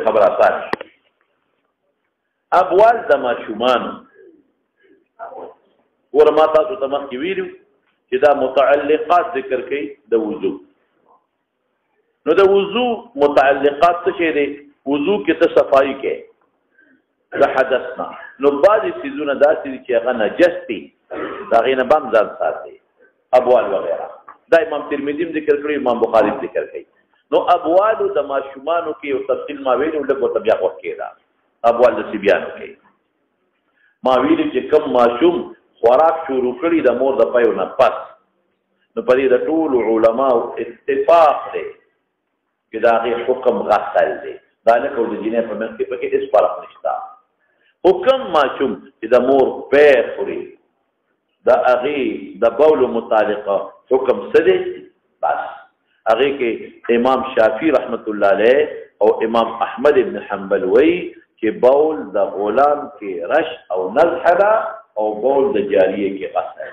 خبر آسان ابوال د ماشومان ورما تاسو ته مخکې ویلو چې دا متعلقات ذکر کوي د وضو نو د وضو متعلقات څه شي دي وضو کې ته صفایي کې د حدثنا نو بعضې څیزونه داسې دي چې هغه نجس دي د هغې نه به هم ځان ساتي ابوال وغیره دا امام ترمذي هم ذکر کړی امام بخاري هم ذکر کوي نو ابوالو د ماشومانو کې یو تفصیل ما ویلو لږ ورته بیا غوږ کېږده ابوال د صبیانو کې ما ویلي چې کوم ماشوم خوراک شروع کړي د مور د پیو نه پس نو په دې د ټولو علماو اتفاق دی چې د هغې حکم غسل دی دا لکه د جینۍ په منځ کې پکې هېڅ فرق نشته خو کوم ماشوم چې د مور پی خوري د هغې د بولو متعلقه حکم څه دی بس هغې کې امام شافعي رحمت الله علیه او امام احمد ابن حنبل وایي چې بول د غلام کې رش او نزح ده او بول د جاریه کې غسل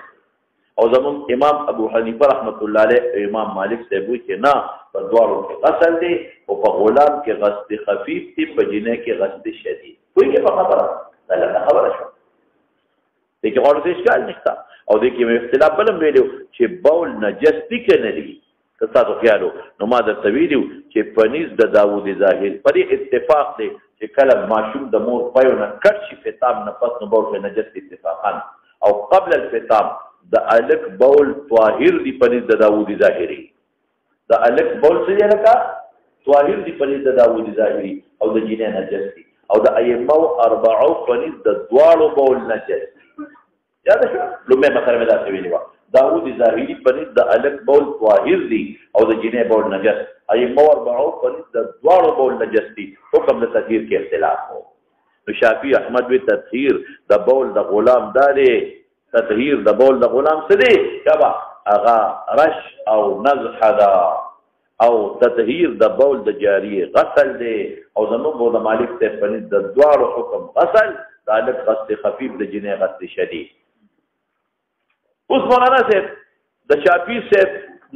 او زمون امام ابو حنیفه رحمت الله علیه امام مالک صاحب وایي چې نه په دواړو کې غسل دی او په غلام کې غسل خفیف دی په جنۍ کې غسل شدید وایي کې په خبره دا لکه خبره شوه دې کې غوړو څه اشکال نشته او دې کې اختلاف بل هم ویلو چې بول نجس دی که نه دی که تاسو خیالو نو ما درته ویلو چې په نیز د داوود ظاهر په دې اتفاق دی چې کله ماشوم د مور پیو نه کټ شي فتام نه پس نو بول کې نجس اتفاقا او قبل الفتام د الک بول طاهر دی په نیز د داوود ظاهري د الک بول څه دی لکه طاهر دی په نیز د داوود ظاهري او د جینۍ نجس دی او د ائمه اربعو په نیز د دواړو بول نجس دی یاد شو لومې مخکې مې داسې ویلي وه داوود ظاهري په نسبت د الک بول طاهر دی او د جینۍ بول نجس ائمه اربعو په نسبت د دواړو بول نجس دی حکم د تطهیر کې اختلاف و نو شافعي احمد وی تطهیر د بول د غلام دا دی تطهیر د بول د غلام څه دی کبا هغه رش او نزح ده او تطهیر د بول د جاریه غسل دی او زموږ د مالک ته په نسبت د دواړو حکم غسل د الک غسل خفیف د جینۍ غسل شدید اوس مولانا صاحب د شافعي صاحب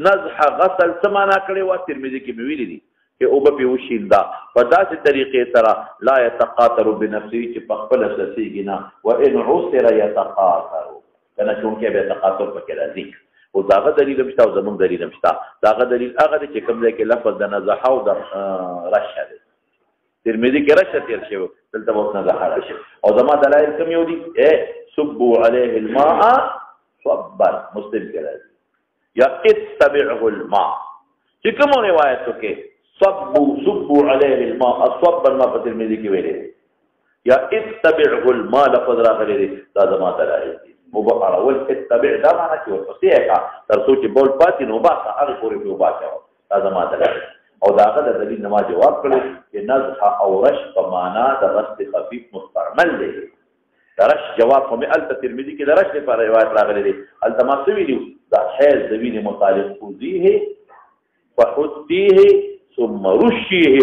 نزح غسل څه معنا کړی وه ترمذي کې مې ویلي دي چې اوبه پرې وشینده په داسې طریقې سره لا یتقاطر بنفسه چې په خپله څڅېږي نه وان عسر یتقاطر که نه چونکې بیا تقاطر پکې راځي اوس د هغه دلیل هم شته او زمونږ دلیل هم شته د هغه دلیل هغه دی چې کوم ځای کې لفظ د نزحه او د رشه دی ترمذي کې رشه تېر شوی دلته به اوس نزحه راشي او زما دلایل کوم یو دي صبوا علیه الماء صبا مسلم کې راځي یا اتبعه الماء چې کومو روایتو کې صبوا علیه الماء صبا ما په ترمذي کې ویلي یا اتبعه الماء لفظ راغلی دی دا زما دلایل دي مبقره ول اتبع دا معنی چې ورپسې کا تر څو چې بول پاتې نو باسه هغه پورې په وباسه دا زما دلایل او دا هغه د دلیل نه ما جواب کړی چې نزح او رش په معنا د غسل خفیف مستعمل دی درش جواب خو مې هلته ترمذي کې د رش لپاره روایت راغلی دی هلته ما څه ویلي دا حیض د وینې متعلق خذیه فحطیه ثم رشیه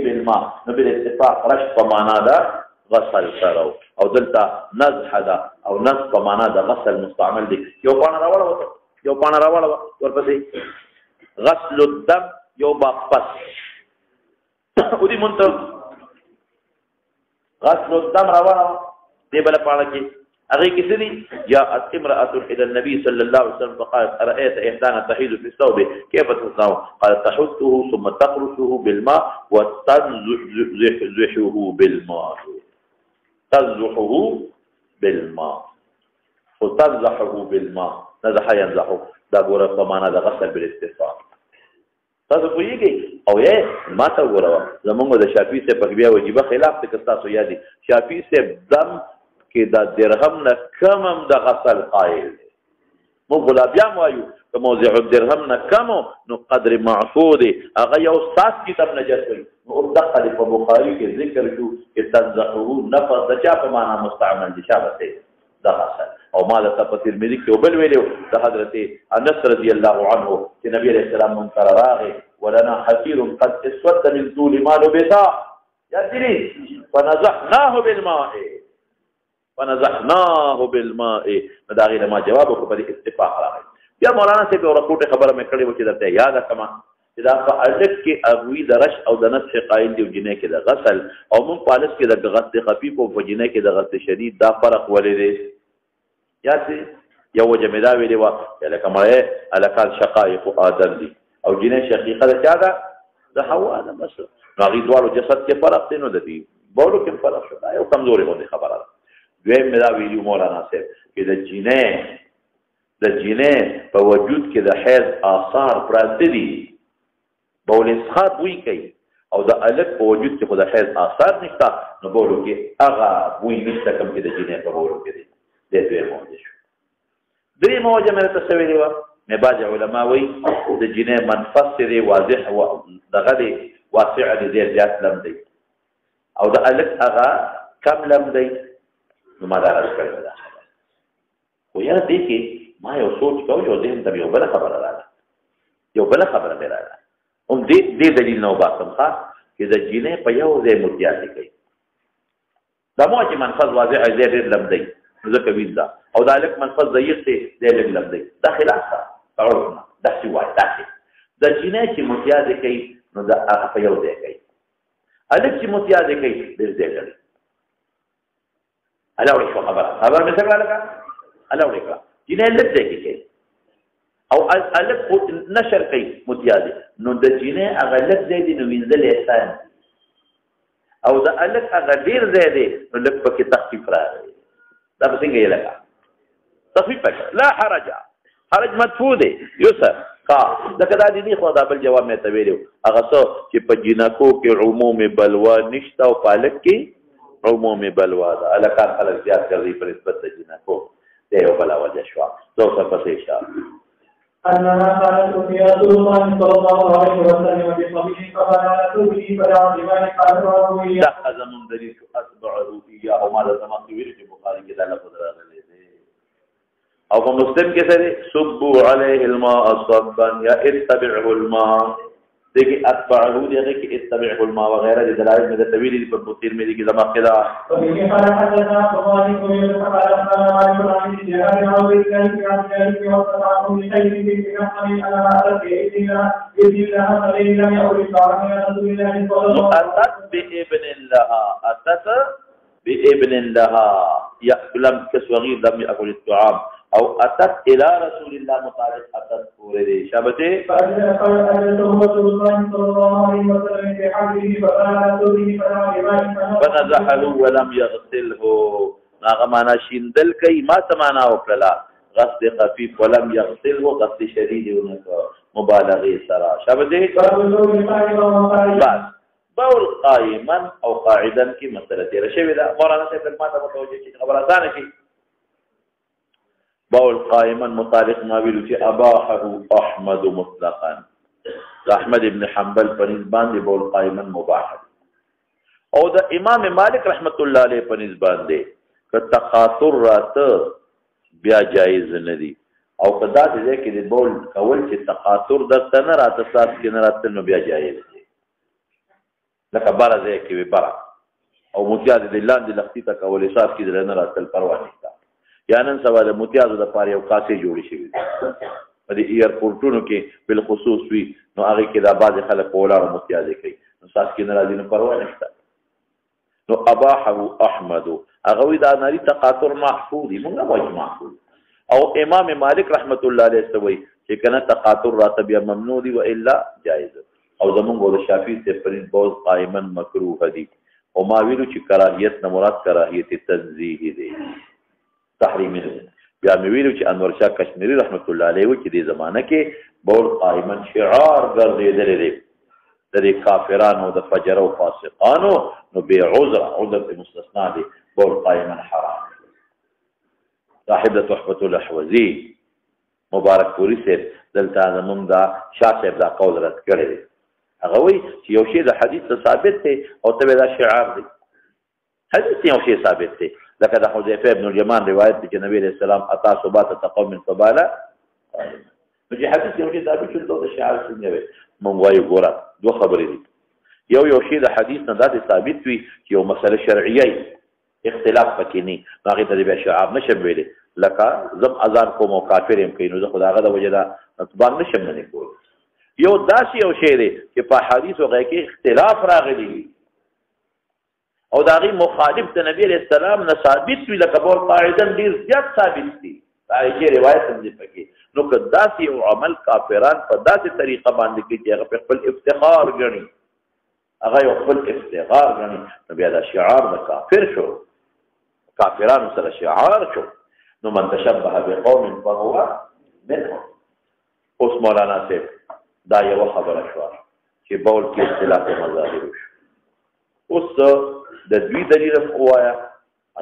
بالماء نو بالاتفاق رش په معنا ده غسل سره او دلته نزح ده او نزح په معنا د غسل مستعمل دی یو پاڼه راوړه ورپسې غسل الدم یو باقپس ودې منتر غسل الدم راوړه دې بل پاڼه کې هغه کې څه دي جاءت امرأة الى النبي صلى الله عليه وسلم فقالت أرأيت إحدانا تحيض في الثوب كيف تصنع؟ قالت تحثه ثم تقرصه بالماء وتنزحه بالماء نزح ينزحه دا ګوره په معنا د غسل بالاتفاق تاسو پوهیږئ او ما ته وګوره زمونږ د شافعي صاحب په بیا وجیبه خلاف دی که تاسو یادي شافعي صاحب دم کې د درهم نه کم هم د غسل قایل دی موږ لا بیا هم وایو که موضع الدرهم نه کم نو قدر معفو دی هغه یو ساس کتاب نجس وي نو دقه دی په بخاري کې ذکر شو چې تنزحه نفس د چا په معنا مستعمل دي چا به د غسل او ما د ترمذي کې وبل ویلو د حضرت انس رضی الله عنه چې نبی عليه السلام منکر راغی ولنا حسير قد اسود من طول ما لبسا يدري فنزحناه بالماء فنزحناه بالماء دا غیر ما جواب کو په اتفاق راغی. بیا مولانا صاحب یو رپورټ خبره مې کړې و چې درته یاد کما چې دا په الک کې اغوی د رش او د نسخ قائل دی جنې کې د غسل او مون پالس کې د غسل خفیف او جنې کې د غسل شدید دا فرق ولې دی یا چې یو جمدا ویلی و لکه مړې الکان شقائق آدم دی او جنې شقیقه ده چا ده د حوا ده بس هغه دوه جسد کې فرق دی نو د دې بولو کې فرق شو دا یو کمزوري غوډه خبره ده. دویم مې دا ویلی مولانا صاحب چې د جنې په وجود کې د حیض آثار پراته دي بول اسخاب وی کوي او د الک په وجود کې خو د حیض آثار نشته نو بولو کې هغه وی نشته کوم چې د جنې په بولو کې دي. د دوی موجه شو درې موجه مې تاسو ویلی و مې باج علما وی د جنې منفصل دی واضح او دغه دی واسع دی زیات لم دی او د الک هغه کم لم دی نو ما دا راځي دا خو یا دې کې ما یو سوچ کوم چې ذهن ته یو بل خبره راغله هم دې دلیل نو باسم ښه چې د جنې په یو ځای متیازي کوي دا مو چې منفذ واضح دی ډېر لم دی ځکه ویندا او د الک منفذ ضيق دی ډېر لم دی دا خلاف تعرفنا دا څه وایي تاسو د جنې چې متیازي کوي نو دا هغه په یو ځای کوي الک چې متیازي کوي ډېر ځای لري الاوړي شو خبر مې څنګه لګا الاوړي کا جنې لږ ځای کوي او الک نشر کوي متیازي نو د جنې هغه لږ ځای دی نو وینځل احسان او د الک هغه ډیر ځای دی نو لږ پکې تخفیف راغی دا څنګه یې لګا تخفیف پکې لا حرج مدفوع دی یسر کا دا کدا دي خو دا بل جواب مې ته ویلو هغه څه چې په جنکو کې عموم بلوا نشته او پالک کې عموم بلوا ده الکان خلک زیات کوي پر نسبت د جنکو دی او بلا وجه شو څو څه پسې شو أنها قالت في رسول الله صلى الله عليه وسلم بصبي فبنات به فدعا لمن قالوا إياه. هذا من دليل أتبعه إياه ماذا سمعت في البخاري كذا لفظ راغلي أو مسلم كذا صبوا عليه الماء صبا يا اتبعه الماء देखिए अतबाहु यानी कि इत्तबिउल मा वगैरह जो दलाइल में तवील पर मुतीर में की जमा किया तो ये फला हदना फवानी को ये फला हमारे पुरानी जगह में हो गई कि आप और तमाम मिठाई की बिना अला हदत इदिना अलैना या और सामने रसूलुल्लाह सल्लल्लाहु अतत بابن لها يأكلم كسوغير لم يأكل الطعام او اتت الى رسول الله مطالب اتت پورے شابته فنزحه ولم يغسله ناغمانا شندل کئی ما سمانا وکلا غسل خفیف ولم يغسله غسل شدید مبالغه سرا شابته بس بول قائما او قاعدا کی مسئله تیر شوی دا مولانا صاحب الماده متوجه کی خبر آسان کی بول قائما مطابق ما ویلو چې اباحه احمد مطلقا احمد ابن حنبل پنځ باندې بول قائما مباح او د امام مالک رحمت الله علیه پنځ باندې ک تخاطر رات بیا جایز نه دي او کدا دې کې د بول کول چې تخاطر د تن رات سات کې نه رات نو بیا جایز دي لکه بار دې کې وی بار او متیاز د لاندې لختي تا کول سات کې نه راتل پروا نشته یا نن سبا د متیازو د پاره یو کاسې جوړی شوی په دې ایرپورټونو کې بل خصوص وی نو هغه کې دا بعض خلک ولاړ متیازې کوي نو سات کې ناراضي نه پروا نشته نو اباحه احمد هغه وی دا ناری تقاطر محفوظ موږ واجب محفوظ او امام مالک رحمت الله علیه سوی چې کنه تقاطر راتب یا ممنوع دی و الا جائز او زمونږ د شافعي سے فرید بوز قائما مکروه دي او ما ویلو چې کراهیت نه مراد کراهیت تنزیه دی تحریم نه بیا مې ویلو چې انور شاه کشمیری رحمت الله علیه و چې د زمانه کې بول قائما شعار ګرځیدل دي د کافرانو د فجر او فاسقانو نو به عذر مستثنا دي بول قائما حرام صاحب تحفة الاحوزی مبارک پوری سے دلته زمونږ دا شاه صاحب دا قول رد کړی دی هغه وایي چې یو شی د حدیث ثابت دی او ته دا شعار دی حدیث یو شی ثابت دی لکه د حذیفه ابن اليمان روایت دی چې نبی علیہ السلام اتا صبات تقوم من فبالا نو چې حدیث یو شی ثابت شول د شعار څنګه وي مونږ وایو ګوره دوه خبرې دي یو شی د حدیث نه دا ثابت وي چې یو مسله شرعیه اختلاف پکې نه هغې ته بیا شعار نشم ویلی لکه زم اذان کوم او کافر یم کوي نو زه خو د هغه د وجې نه اتباع نشم منې کولی یو داسې یو شی دی چې په حدیثو هغې کې اختلاف راغلی وي او د هغې مخالف د نبي علیه السلام نه ثابت وي لکه بول قاعدا ډېر زیات ثابت دي د عایشې روایت هم دی پکې نو که داسې یو عمل کافران په داسې طریقه باندې کوي چې هغه په خپل افتخار ګڼي هغه یو خپل افتخار ګڼي نو بیا دا شعار د کافر شو کافرانو سره شعار شو نو من تشبه بقوم فهو منهم اوس مولانا صاحب دا یوه خبره شوه چې بول کې اختلاف مذاهب شو اوس د دوی دلیل هم ووایه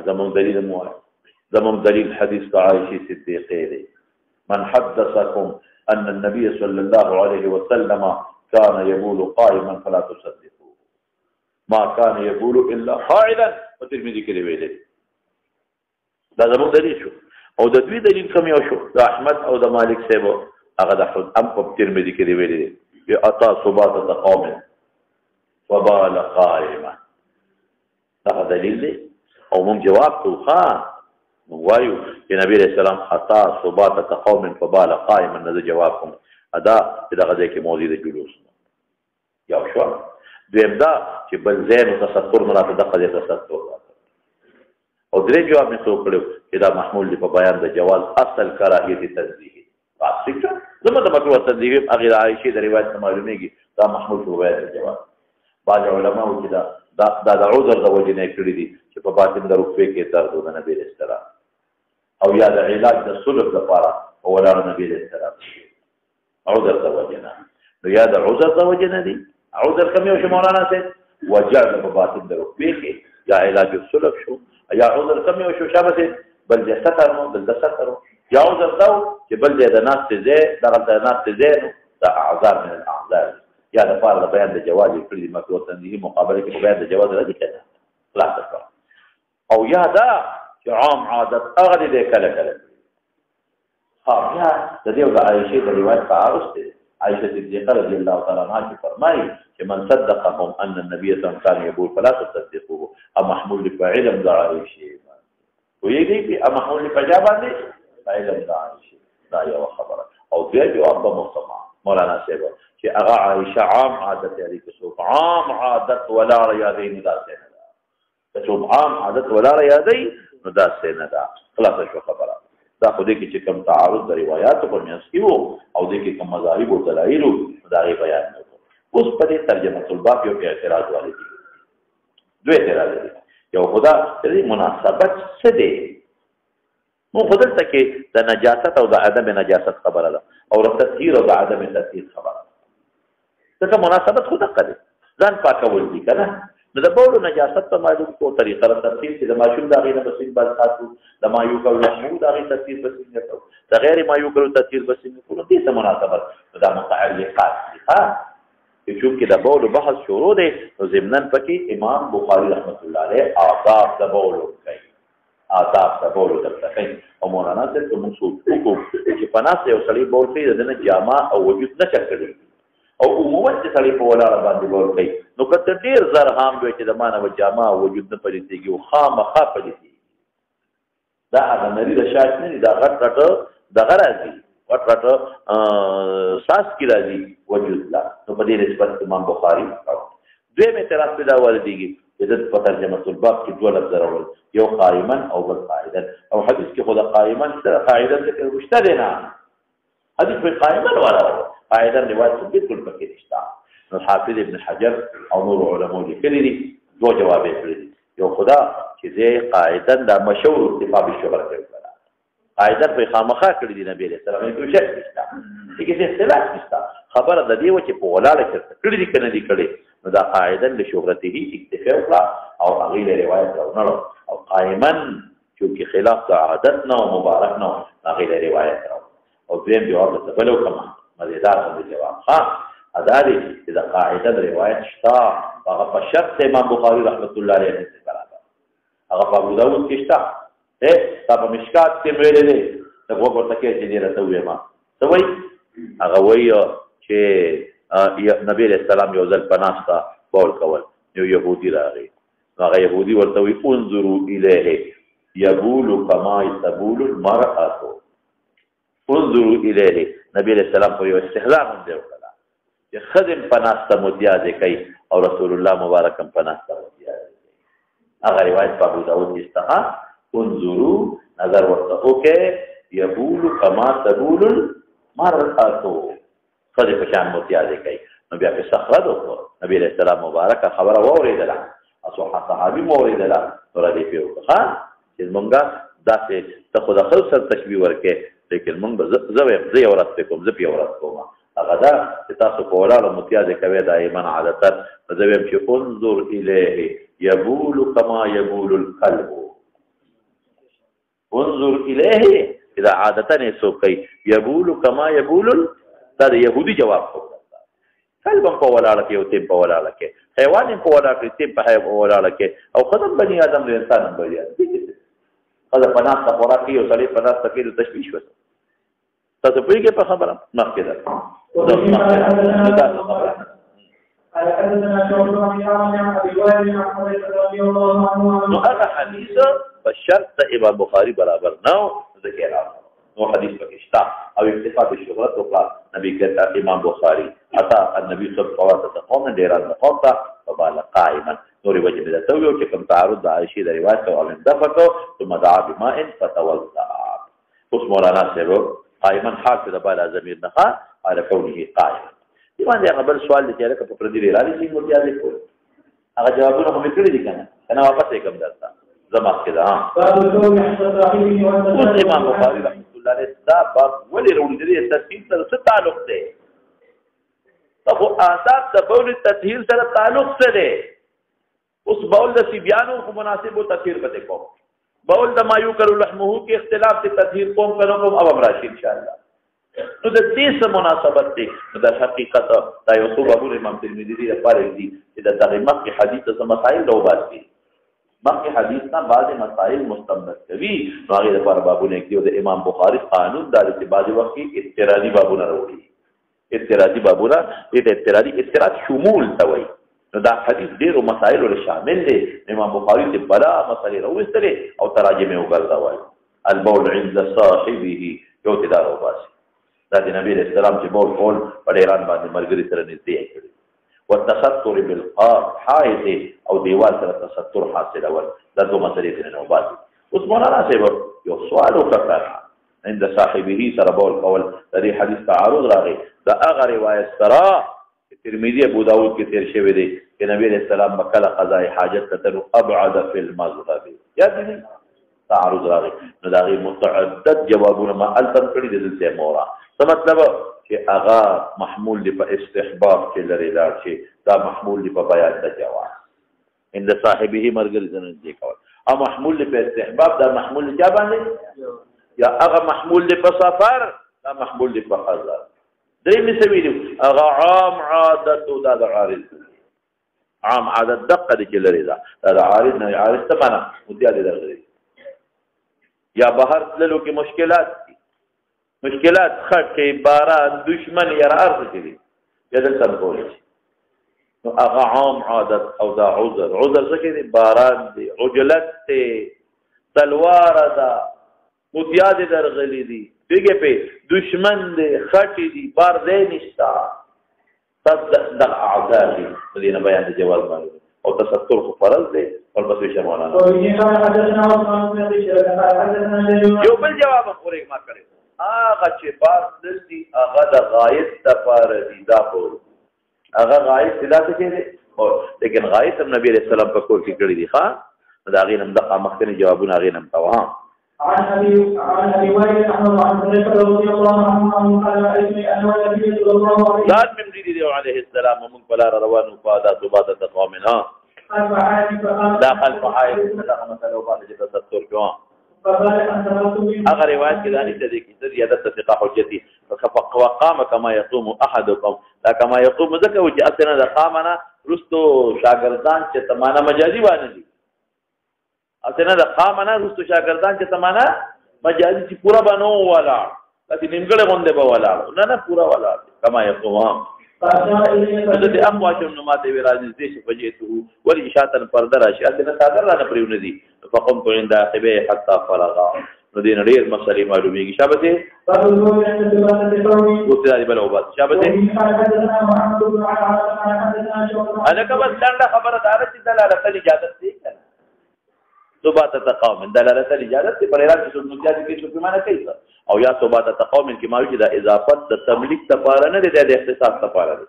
زمونږ دلیل هم ووایه زمونږ دلیل حدیث د عایشې صدیقې دی من حدثكم أن النبي صلى الله عليه وسلم كان يبول قائما فلا تصدقوه ما كان يبول إلا قاعدا وترمذي کې ویلي دا زموږ دلیل شو او د دوی دلیل کوم یو شو د احمد او د مالک صاحب هغه د هم په ترمذي کې ویلي دي اتا صباته قوم وبال قائما دا دلیل دی او موږ جواب کوو ها وایو چې نبی علیہ السلام خطا صباته قوم فبال قائما نه جواب کوم ادا دغه ځای کې موضوع د جلوس یو شو دویم دا چې بل زین او تستر نه راته دغه ځای تستر او درې جواب مې څو کړو چې دا محمول دی په بیان د جواز اصل کراهیت تنزیه واضح شو زموږ د مکروه تنزیه هغه د عائشې د روایت معلومیږي دا محمول په بیان د جواز بعض علما و چې دا د عذر د وجې نه کړی دي چې په باطن د رکبې کې درد د نبی علیه السلام او یا د علاج د صلب لپاره او ولاړ نبی علیه السلام عذر د وجې نه نو یا د عذر د وجې نه دي عذر کوم یو شی مولانا صاحب وجعل په باطن د رکبې کې یا علاج الصلب شو یا عذر کوم یو شو شابه بل د ستر نو بل د ستر یا عذر دا چې بل د ناس ته زه دغه د ناس ته زه د اعذار من الاعذار یا د پاره د بیان د جواز کړي مکروه تنزیهي مقابله کې بیان د جواز راځي کنه خلاص او یا دا چې عام عادت هغه دې کله کله ها بیا د دې د عائشې د روایت تعارض دی عائشة صدیقه رضی الله تعالی عنها چې فرمایي چې من صدقهم ان النبي صلی الله علیه وسلم كان يقول فلا تصدقوه ام محمول لفاعل د عائشې ویږي چې ام محمول لفاعل باندې فاعل د عائشې دا یو خبره او بیا جواب به مستمع مولانا صاحب چې هغه عائشه عام عادت لري که څوک عام عادت ولا ریاضین دا څنګه ده که څوک عام عادت ولا ریاضی نو دا څنګه ده خلاص شو خبره دا خو دې کې چې کوم تعارض د روایتو په منځ کې وو او دې کې کوم مذاهب او دلایل دا غي بیان نه اوس په دې ترجمه الباب یو اعتراض والي دي دوه اعتراض دي یو خدا دې مناسبت څه دی مو خدای ته کې د نجاست او د عدم نجاست خبره ده او د تطهیر او د عدم تطهیر خبره ده څه مناسبت خو دغه ده ځان پاکول دي کنه نو د بولو نجاست په معلوم کو طریقه د تفصیل چې د ماشوم د غیر بسین بل خاصو د ما یو کول محمود هغه تفصیل بسین نه کو د غیر ما یو کول تفصیل بسین نه کو دې څه مناسبت دا متعلقات دي ها چې د بولو بحث شروع دی نو ضمناً پکې امام بخاری رحمت الله علیه آداب د بولو کوي آداب د بولو کوي او مولانا صاحب موږ څوک چې پناه یو سړی بول کوي د نه جامه او وجود نه چکړي او عموما چې سړی په ولاړه باندې بول کوي نو کته ډیر زرهام وي چې د مانه و جامه او وجود نه پلیتيږي او خامخا پلیتيږي دا هغه نری د شاش نه دا غټ غټ دغه راځي غټ غټ ساس کی راځي وجود لا نو په دې نسبت امام بخاری دوی مې اعتراض پیدا ولديږي چې د ترجمه الباب کې دوه لفظ راول یو قائما او بل قاعدا او حدیث کې خدا قائما سره قاعدا ذکر وشته دی نه حدیث په قائما ولا قاعدا روایت بالکل پکې نشته نو حافظ ابن حجر او نور علماء لیکلي دي دوه جواب یې کړی یو خدا چې زه قاعدا د مشهور اتفاق الشهرت کوي قاعده په خامخا کړی دی نبی رسول الله ته شک نشته چې څه اختلاف نشته خبره د دې و چې په ولاړه کې کړی دی کنه دی کړی نو دا قاعده له شهرته اکتفا وکړه او هغه له روایت راوړل او قائما چې خلاف د عادت نه او مبارک نه هغه له روایت راوړل او دیم جواب ته بلو کما مزیدار دی جواب ها اداري چې دا قاعده د روایت شته هغه په شرط امام بخاری رحمت الله علیه ذکر هغه په ابو داود کې شته تا په مشکات کې ویلې دي دا وګورته کې چې دې راته وې ما څه وایي هغه وایي چې نبی رسول الله یو ځل پناستا بول کول یو يهودي راغی هغه يهودي ورته وي انظروا الیه یبول کما تبول المرأة. انظروا الیه نبی علیہ السلام پر یو استهزاء هم دی وکړه چې خدم پناسته متیازه کوي او رسول الله مبارک هم پناسته متیازه کوي. هغه روایت په ابو داود کې سته انظروا نظر ورته وکړه یبول کما تبول المرأة خدای په شان متیازه کوي. نو بیا په صخره وکړه نبی علیہ السلام مبارک خبره واوریدله او صحابي موریدله تر دې پیو ها چې مونږه داسې ته خو د خپل سر تشبیه ورکې لیکن مونږ زه یو ورځ کوم زه یو ورځ کوم هغه دا چې تاسو په ولاړه متیازه کوي دایما عادت زه ویم چې انظر الیه یبول کما یبول القلب. انظر الیه اذا عادتن سو کوي یبول کما یبول دا د يهودي جواب کوي. قلبم په ولاړه کې او تیم په ولاړه کې حیوان په ولاړه کې تیم په ولاړه کې او خدام بني آدم د انسان بني آدم هذا پناسته خوراکي او سړی پناسته کې د تشبیه شو. تاسو په کې په خبره مخکې ده نو هغه حدیث په شرط امام بخاری برابر نه ذکر نو حدیث پکې شته او اکتفا بالشهرت وکړه نبی کہتا امام بخاری اتا النبي صلی الله علیه وسلم قوم ډیر قوتا فبال قائما نوري وجه ده تو یو چې کوم تعارض د عائشہ د روایت او من دفقو ثم دعا بماء فتوضا. اوس مولانا صاحب قائما حافظ بالا ضمیر نه على كونه قائما. ایمان دې قبل سوال دي چې په پردي لري چې متیازه کوي هغه جوابونه هم کړی دي کنه واپس یې کوم درته زما کې ده اوس امام بخاری رحمۃ اللہ علیہ دا باب ولې وروړي دې تفصیل سره څه تعلق دی؟ تاسو آداب د بول تطهیر سره تعلق څه دی؟ اوس بول د سیبیانو کو مناسب او تطهیر پته کوم بول د مایو کرو لحمه کې اختلاف ته تطهیر کوم کوم او راشي ان شاء الله. نو د دې سره مناسبت دی د حقیقت دا یو څو بابو امام ترمذی دی لپاره دي چې د دغه مکه حدیث څخه مسائل لو باسي مکه حدیث نه بعض مسائل مستمد کوي نو هغه لپاره بابونه کې د امام بخاری قانون دار چې بعض وخت کې اضطراری بابونه وروړي اضطراری بابونه دې اضطراری اضطراد شمول توي نو دا حدیث ډیرو مسائل له شامل دي. امام بخاری دې بلا مسائل راوستلې او تراجم یې وګرځول البول عند صاحبه یو تدار وباسي دا د نبی رسول الله چې بول کول په ایران باندې مرګري سره نږدې کړی والتستر بالقار حائط او دیوال سره تستر حاصل اول دا دوه مسلې نه وباسي. اوس مولانا صاحب یو سوال وکړ عند صاحبه سره بول کول د دې حدیث تعارض راغی دا هغه روایت سره ترمذی ابو داود کې تیر شوی دی چې نبی رسول الله مکه قضاء حاجت کتر ابعد فی المذهب یا دې تعارض راغی نو دا غي متعدد جوابونه ما التم کړی د دې مورا څه مطلب چې هغه محمول دی په استحباب کې لري دا چې دا محمول دی په بیان د جواز عند صاحبه مرګ زنه دی کول او محمول دی په استحباب دا محمول دی باندې یا هغه محمول دی په سفر دا محمول دی په حضر درې مسویلو هغه عام عادت او دا عارض عام عادت دقه دي چې لري دا عارض نه عارض ته معنا متعدد درغلي یا بهر تللو کې مشکلات مشکلات خټه باران دشمن یا ارض دي یا دلته کولای نو هغه عام عادت او دا عذر څه دي باران دي عجلت ته تلوار دا متعدد درغلي دي دیگه په دشمن دې خټې دي بار دې نشتا تب د اعذار دي دې نه بیان د جواز باندې او تستر خو فرض دی او بس شمولانا یو بل جواب خوري ما کړی هغه چې بار دلتي هغه د غایت لپاره دي دا کول هغه غایت څه دي او لیکن غایت نبی رسول الله په کور کې کړی دي ښا دا غینم د مخکنی جوابونه غینم توه عن ابي وائل احمد عن حذيفه رضي الله عنه قال ايتني ان النبي صلى الله عليه وسلم ذات من دي عليه السلام من فلا روان فادات بعد قومنا دا خلف حائل دا مثلا بعد تستر جو اگر روایت کې دانی ته دي چې زیادت ثقه حجتي وقام كما يقوم احدكم دا كما يقوم ذکر چې اسنه د قامنا رستو شاګردان چې تمانه مجازي باندې دي اسنه د قامنا رستو شاګردان چې تمانه مجازي چې پورا بنو والا لکه نیمګړې غونډه به والا نه پورا والا كما يقوم زه دې اقوا شم نو ماته وی راځي چې فجئته ولي شاتن پرده راشي اته صادر را نه پریونه دي فقمت عند عقبه حتى فرغا نو دین ډیر مسلې معلومیږي شابته وته بل او بس شابته انا کبه څنګه خبره دار چې دلاله اجازه دي کنه ثبات تقاوم دلاله اجازه دي پر اعلان کې څه مجازي کې څه معنا کوي او یا ثبات تقاوم کې ماوي دا اضافت د تملیک لپاره نه دی د اختصاص لپاره دی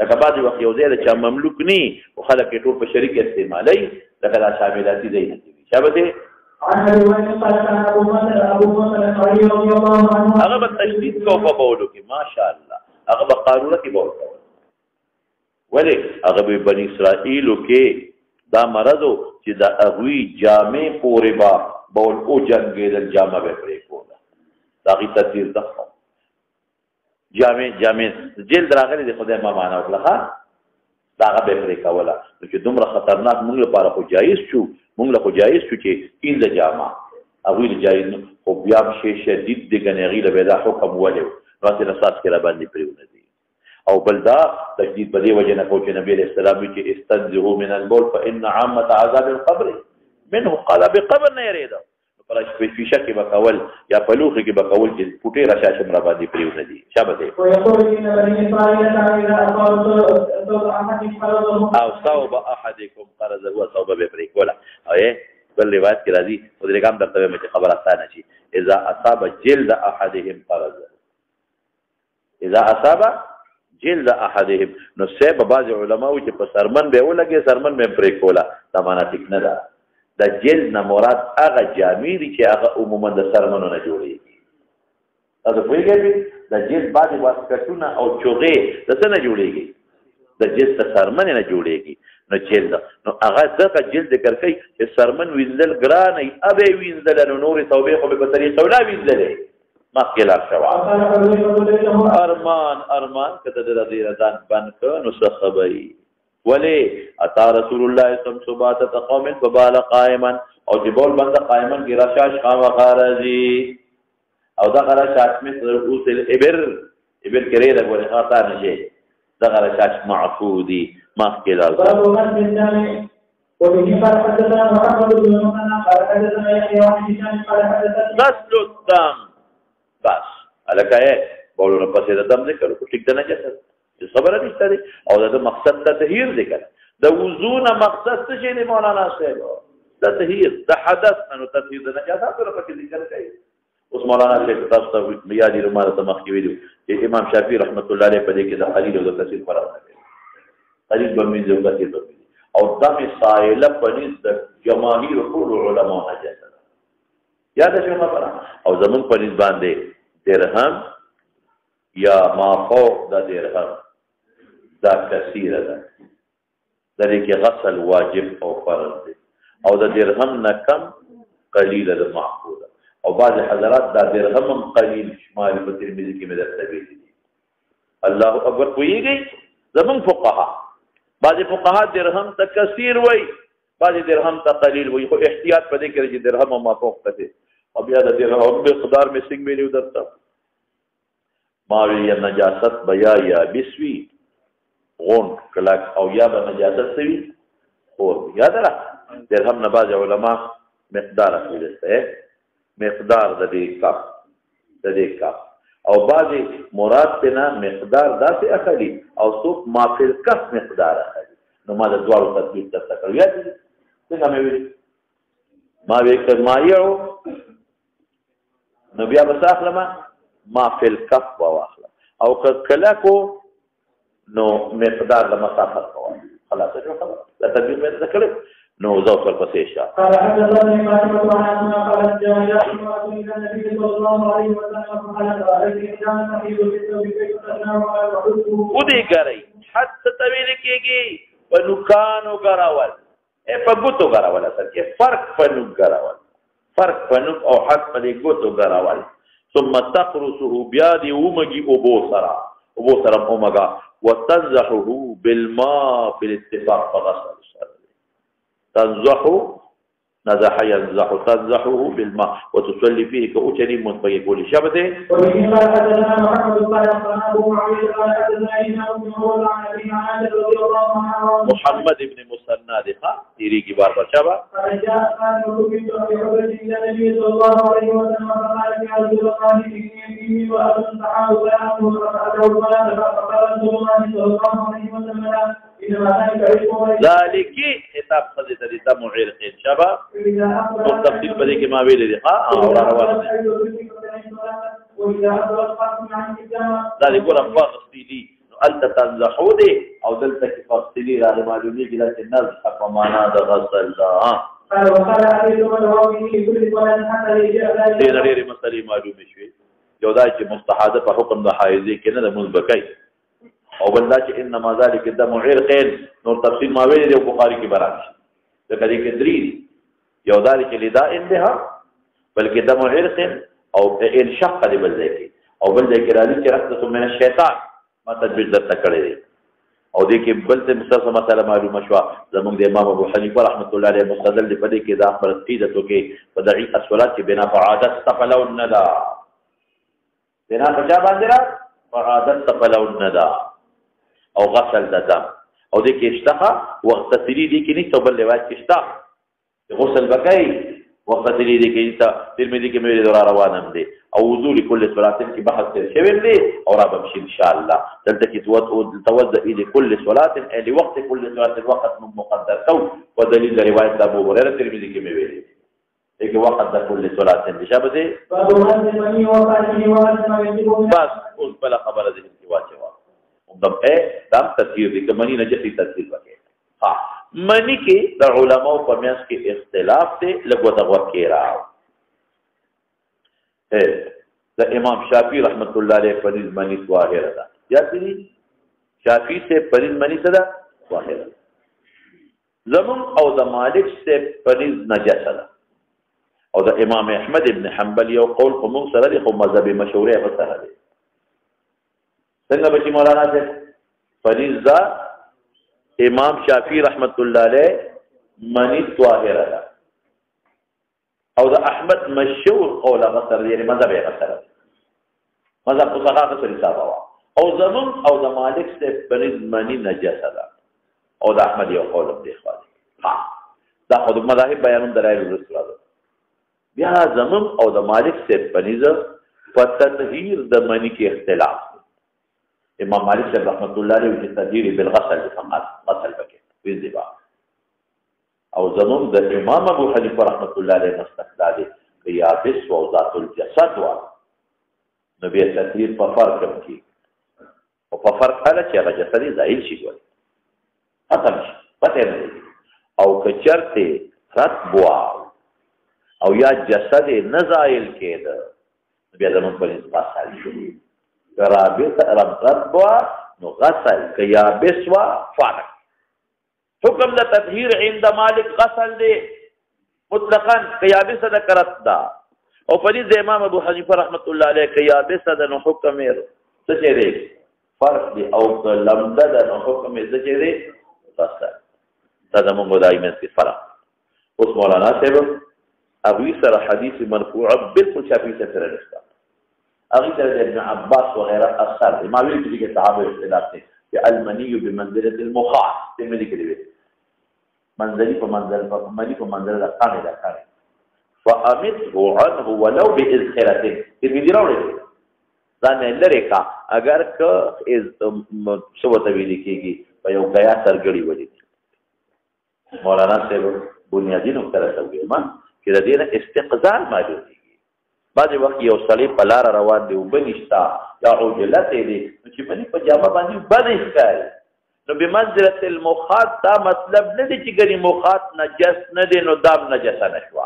لکه بعض وخت یو ځای چې مملوک ني او خلک ټول په شریک استعمالي لکه دا شاملاتي دی نه شابته هغه به تشدید کو په بولو کې ماشاءالله هغه به قارونه کې بول کوي ولی هغه به بنی اسرائیلو کې دا مرضو چې دا اغوی جامع پورې با بول او جنگیدل جامع به پرې کوله دا غي تدبیر ده جامع جلد راغلي د خدای ما معنا وکړه دا هغه به پرې کوله چې دومره خطرناک موږ لپاره خو جایز شو چې این جامع اغوی جایز خو بیا شي شدید د غنغی له بلا حکم ولې راځي رساس کې را باندې پریونه دي او بلدا تجدید په دې وجه نه کوچ نبی عليه السلام چې استنزهوا من البول فان عامه عذاب القبر منه قال بقبر نه يريد پرش په فیشه کې بکول یا په لوخ کې بکول چې پټه راشم را باندې پریونه دي شابه او صوب احدكم قرض هو صوب به پرې کولا او بل روایت کې راځي او دغه هم درته مې خبر اسانه شي اذا اصاب جلد احدهم قرض اذا اصاب جلد احدهم نو سبب بعض علماء چې په سرمن به ولګي سرمن به پرې کولا دا معنا ټیک نه ده د جلد نه مراد هغه جامې دي چې هغه عموما د سرمنو نه جوړیږي تاسو پوهیږئ د جلد بعضې واسکټونه او چوغې د څه نه جوړیږي د جلد د سرمن نه جوړیږي نو جلد نو هغه دغه جلد ذکر کوي چې سرمن وینځل ګران ای ابې وینځل نو نورې توبې خو به په طریقه ولا وینځلې مخکې لا شوا ارمان کته د دې ردان بند نو څه خبري ولی اتا رسول الله صلی الله علیه وسلم قوم فبال قائما او جبول بند قائما کی رشاش قام خارجی او دا رشاش مثل رؤوس الابر ابر کرے دا ګورې خاطا نشي دا رشاش معفودی ماف کې دا غسل الدم بس الکه بولو پسې د دم ذکر کو ټیک ده نه چته خبره نشته دی او دا مقصد تطهیر دی کنه د وضو نه مقصد څه شي دی مولانا صاحب تطهیر د حدث نه تطهیر د نجاسات سره پکې ذکر کوي اوس مولانا صاحب تاسو ته یادی رومانه ته مخکې ویلو چې امام شافعي رحمت الله علیه په دې کې د قلیل او د کثیر فرق کوي قلیل به مين او کثیر به او دم سائله پنځ د جماهیر ټول علماء نجاسه یاد شي خبره او زمون پنځ باندې درهم یا ما فوق د درهم دا کثیره ده د دې کې غسل واجب او فرض دی او د درهم نه کم قلیله ده معقوله او بعض حضرات دا درهم قلیل شمال په ترمذی کې مدرسه دي الله اکبر کویږي زمون فقها بعض فقها درهم ته کثیر وای بعض درهم ته قلیل وای خو احتیاط پدې کوي چې درهم ما فوق ته او بیا د درهم مقدار می څنګه ویلو درته ماوی یا نجاست بیا یا بسوی غون کلاک او یا به نجاست سوی اور یاد را درهم نه باز علماء مقدار اخیلسته مقدار د دې کاف او بعضی مراد تینا مقدار داسې اخلي او څوک مافل کف مقدار اخلي نو ما د دوارو تطبیق درته کړو یا څنګه مې ویل ما وی کمایو نو بیا به اخلمه ما فی الکف واخله او کلکو نو مقدار د مسافت کوه خلاص شو خبر لا تدبیر مې ذکر نو زو پر پسې شه قال حدثني فاطمه عن اسماء قالت جاء النبي صلى الله عليه وسلم فقال عليه كان تحيض بالثوب كيف تنام ودي ګرای حد طويل کېږي په نوکانو ګراول په ګوتو ګراول اصل کې فرق په نوک ګراول فرق په نوک او حد په ګوتو ګراول ثم تقرصه بيادي ومجي ابو سرا اومغا وتنزحه بالماء بالاتفاق فغسل تنزحه نزح ينزح تنزحه بالماء وتصلي فيه كأجري منطقي كل شبته. وبه قال حدثنا محمد قال أخبرنا أبو معاوية قال حدثنا هشام بن عروة عن أبي عائشة رضي الله عنها محمد بن مسند تيري کی بار بچا قال جاء قال كنت في حضرة إلى النبي صلى الله عليه وسلم فقال يا رسول الله إني وأبن صحابه ويأخذ فأتوا الصلاة فقال رسول الله صلى الله عليه وسلم ذلك خطاب خذ تديتا معير خير شبا والتفصيل بدي كما ویل دي اور روان ذلك رفع تفصيلي انت تنزحو دي او دلته تفصيلي را معلومي کې لکه نزح په معنا د غسل قال وقال عليه وسلم كل صلاه حتى يجي دې لري مسلې معلومه شوي یو دا چې مستحاضه په حکم د حایض کې نه د مزبکای او بل دا چې انما ذلك الدم عرق نور تفصیل ما ویل دی بخاری کې برابر ده کدي کې درې یو دا چې لدا انها بلکې دم عرق او انشق دی بل ځای کې او بل ځای کې راځي چې رحمت من الشیطان ما تدبیر درته کړی دی او دې کې بل څه مسله مسله معلومه شو زموږ د امام ابو حنیفه رحمت الله علیه مستدل دی په دې کې دا پر عقیدتو کې بدعي الصلات کې بنا فعادت تفلو الندى بنا فجا باندې را فعادت تفلو الندى او غسل د دم او د کې اشتها وخت تسری دي کې نه بل روایت کې اشتها غسل بکای وخت تسری دي کې تا ترمذی کې مې دورا روانم دي او وضو لكل صلاه کې بحث شوی دی او را به ان شاء الله دلته کې توضؤ الى كل صلاه الى وقت كل صلاه وقت مقدر تو ودلیل روایت ابو هريره ترمذی کې مې ویلي دغه وقت د كل صلاه نشابه دي بس اوس بل خبره دي چې واچو دم دام تفسیر دي که منی نجسی تفسیر وکړي ها منی کې د علماء په میاس کې اختلاف دی لګو دغه کې راو د امام شافعی رحمت الله علیه پریز منی ظاهر ده یا دي شافعی سے پریز منی څه ده ظاهر زمون او د مالک سے پریز نجس ده او د امام احمد ابن حنبل یو قول کوم سره دی خو مذهب مشهوره وسره دی څنګه بچی مولانا سے فریضہ امام شافعی رحمت الله علیه منی ظاهر ده او د احمد مشهور قول غسر یعنی مذهب غسر مذهب فقها غسر حساب او زمون او د مالک سے فریض منی نجاسه ده او د احمد یو قول دی خالص ها دا خود مذاهب بیانون درایل رسول بیا زمون او د مالک سے فریض فتطهیر د منی کې اختلاف امام مالک صاحب رحمت الله علیه چې تدیر بالغسل فقط غسل بکې وینځي او زمون د امام ابو حنیفه رحمت الله علیه مستقلال دی یابس او ذات الجسد وا نبی تدیر په فرق کې او په فرق حاله چې هغه جسدي زائل شي ګول ختم شي پته نه او کچرته رتبوا او یا جسد نه زائل کېده بیا زمون په نسبت حال شي رابط ربوا نو غسل کیابس وا فرق حکم د تطهیر عند مالک غسل دی مطلقاً کیابس د کرت دا او په دې امام ابو حنیفه رحمت الله علیه کیابس د نو حکم څه چي دی فرق دی او لمده د نو حکم څه چي دی غسل دا زموږ دایمه کې فرق اوس مولانا صاحب ابو سره حدیث مرفوع بالکل شافعی سره رسول أغيث ابن عباس وغيره أخر ما بيقول لك الصحابة اختلافه المني بمنزلة المخاط تملي كده منزلي فمنزل القاني القاني فأمته عنه ولو بإذخرته ترمذي راوړي ځان لري کا اگر که از شو تویل کیږي په یو غیا سرګړی ودی مولانا صاحب بنیادی نقطه راځي ما کله دې استقزال موجود بعض وخت یو سړی په لار روان دی وبنشتا یا عجلت دی چې باندې په جامه باندې باندې ښکاري نو بمنزله المخاط دا مطلب نه دی چې ګری مخاط نجس نه دی نو دام نجس نه شو